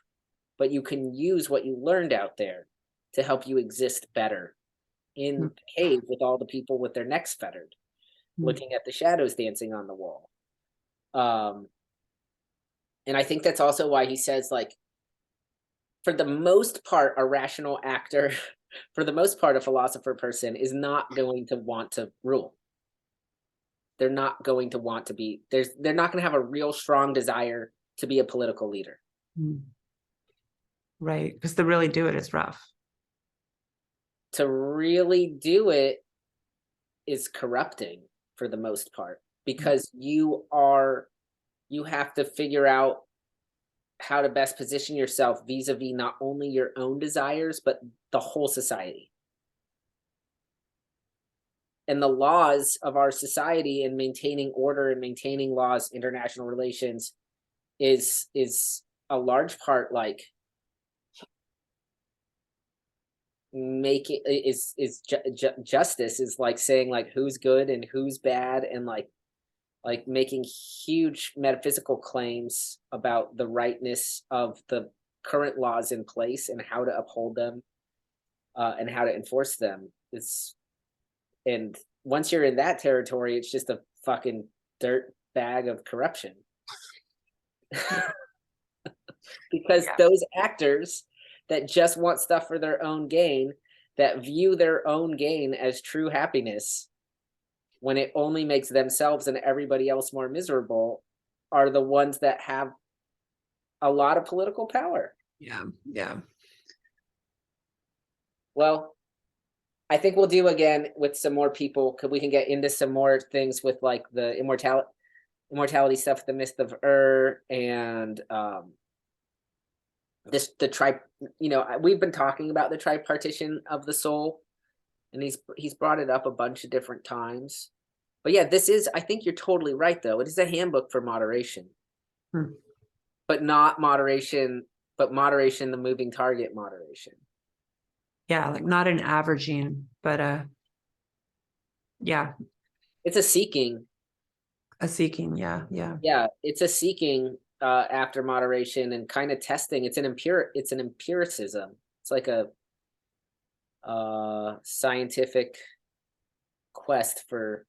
Speaker 1: But you can use what you learned out there to help you exist better in the cave with all the people with their necks fettered, looking at the shadows dancing on the wall. And I think that's also why he says, like, for the most part, a rational actor, for the most part, a philosopher person is not going to want to rule. They're not going to want to be, they're not going to have a real strong desire to be a political leader.
Speaker 2: Right, because to really do it is rough.
Speaker 1: To really do it is corrupting for the most part, because you have to figure out how to best position yourself vis-a-vis not only your own desires, but the whole society. And the laws of our society and maintaining order and maintaining laws, international relations is a large part like making justice is like saying like who's good and who's bad, and like making huge metaphysical claims about the rightness of the current laws in place and how to uphold them and how to enforce them. And once you're in that territory, it's just a fucking dirt bag of corruption. Because those actors that just want stuff for their own gain, that view their own gain as true happiness, when it only makes themselves and everybody else more miserable, are the ones that have a lot of political power.
Speaker 2: Yeah. Well,
Speaker 1: I think we'll do again with some more people, because we can get into some more things with like the immortality stuff, the myth of and we've been talking about the tripartition of the soul, and he's brought it up a bunch of different times. But yeah, I think you're totally right though. It is a handbook for moderation. But not moderation, but moderation, the moving target moderation.
Speaker 2: Yeah, like not an averaging, but yeah.
Speaker 1: It's a seeking.
Speaker 2: Yeah.
Speaker 1: Yeah, it's a seeking after moderation and kind of testing. It's an empiricism. It's like a scientific quest for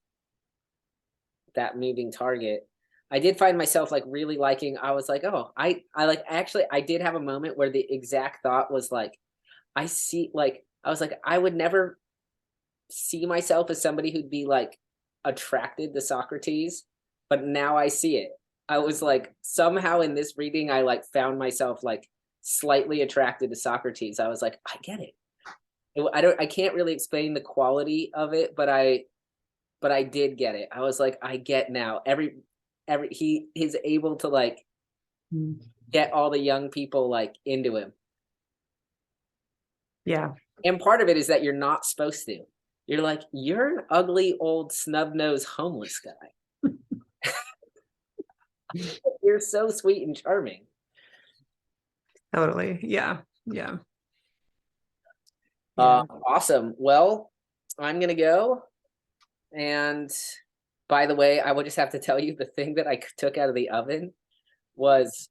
Speaker 1: that moving target. I did find myself like really liking, I was like, oh, I like, actually, I did have a moment where the exact thought was like, I was like, I would never see myself as somebody who'd be like attracted to Socrates, but now I see it. I was like, somehow in this reading, I like found myself like slightly attracted to Socrates. I was like, I get it. I can't really explain the quality of it, but I did get it. I was like, I get now. He is able to like get all the young people like into him.
Speaker 2: Yeah.
Speaker 1: And part of it is that you're not supposed to. You're like, you're an ugly old snub-nosed homeless guy. You're so sweet and charming.
Speaker 2: Totally. Yeah.
Speaker 1: Awesome. Well, I'm gonna go. And by the way, I would just have to tell you, the thing that I took out of the oven was,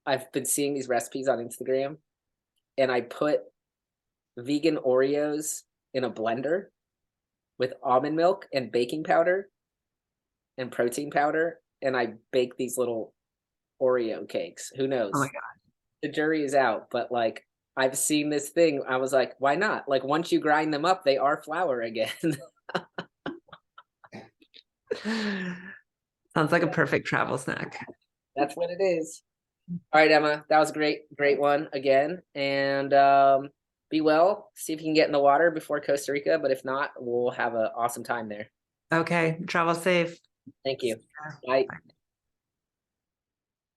Speaker 1: I've been seeing these recipes on Instagram, and I put vegan Oreos in a blender with almond milk and baking powder and protein powder, and I bake these little Oreo cakes. Who knows?
Speaker 2: Oh my God.
Speaker 1: The jury is out, but like, I've seen this thing. I was like, why not? Like, once you grind them up, they are flour again.
Speaker 2: Sounds like a perfect travel snack.
Speaker 1: That's what it is. All right, Emma, that was a great one again. And Be well. See if you can get in the water before Costa Rica, but if not, we'll have an awesome time there.
Speaker 2: Okay, travel safe.
Speaker 1: Thank you. Bye.
Speaker 2: Bye.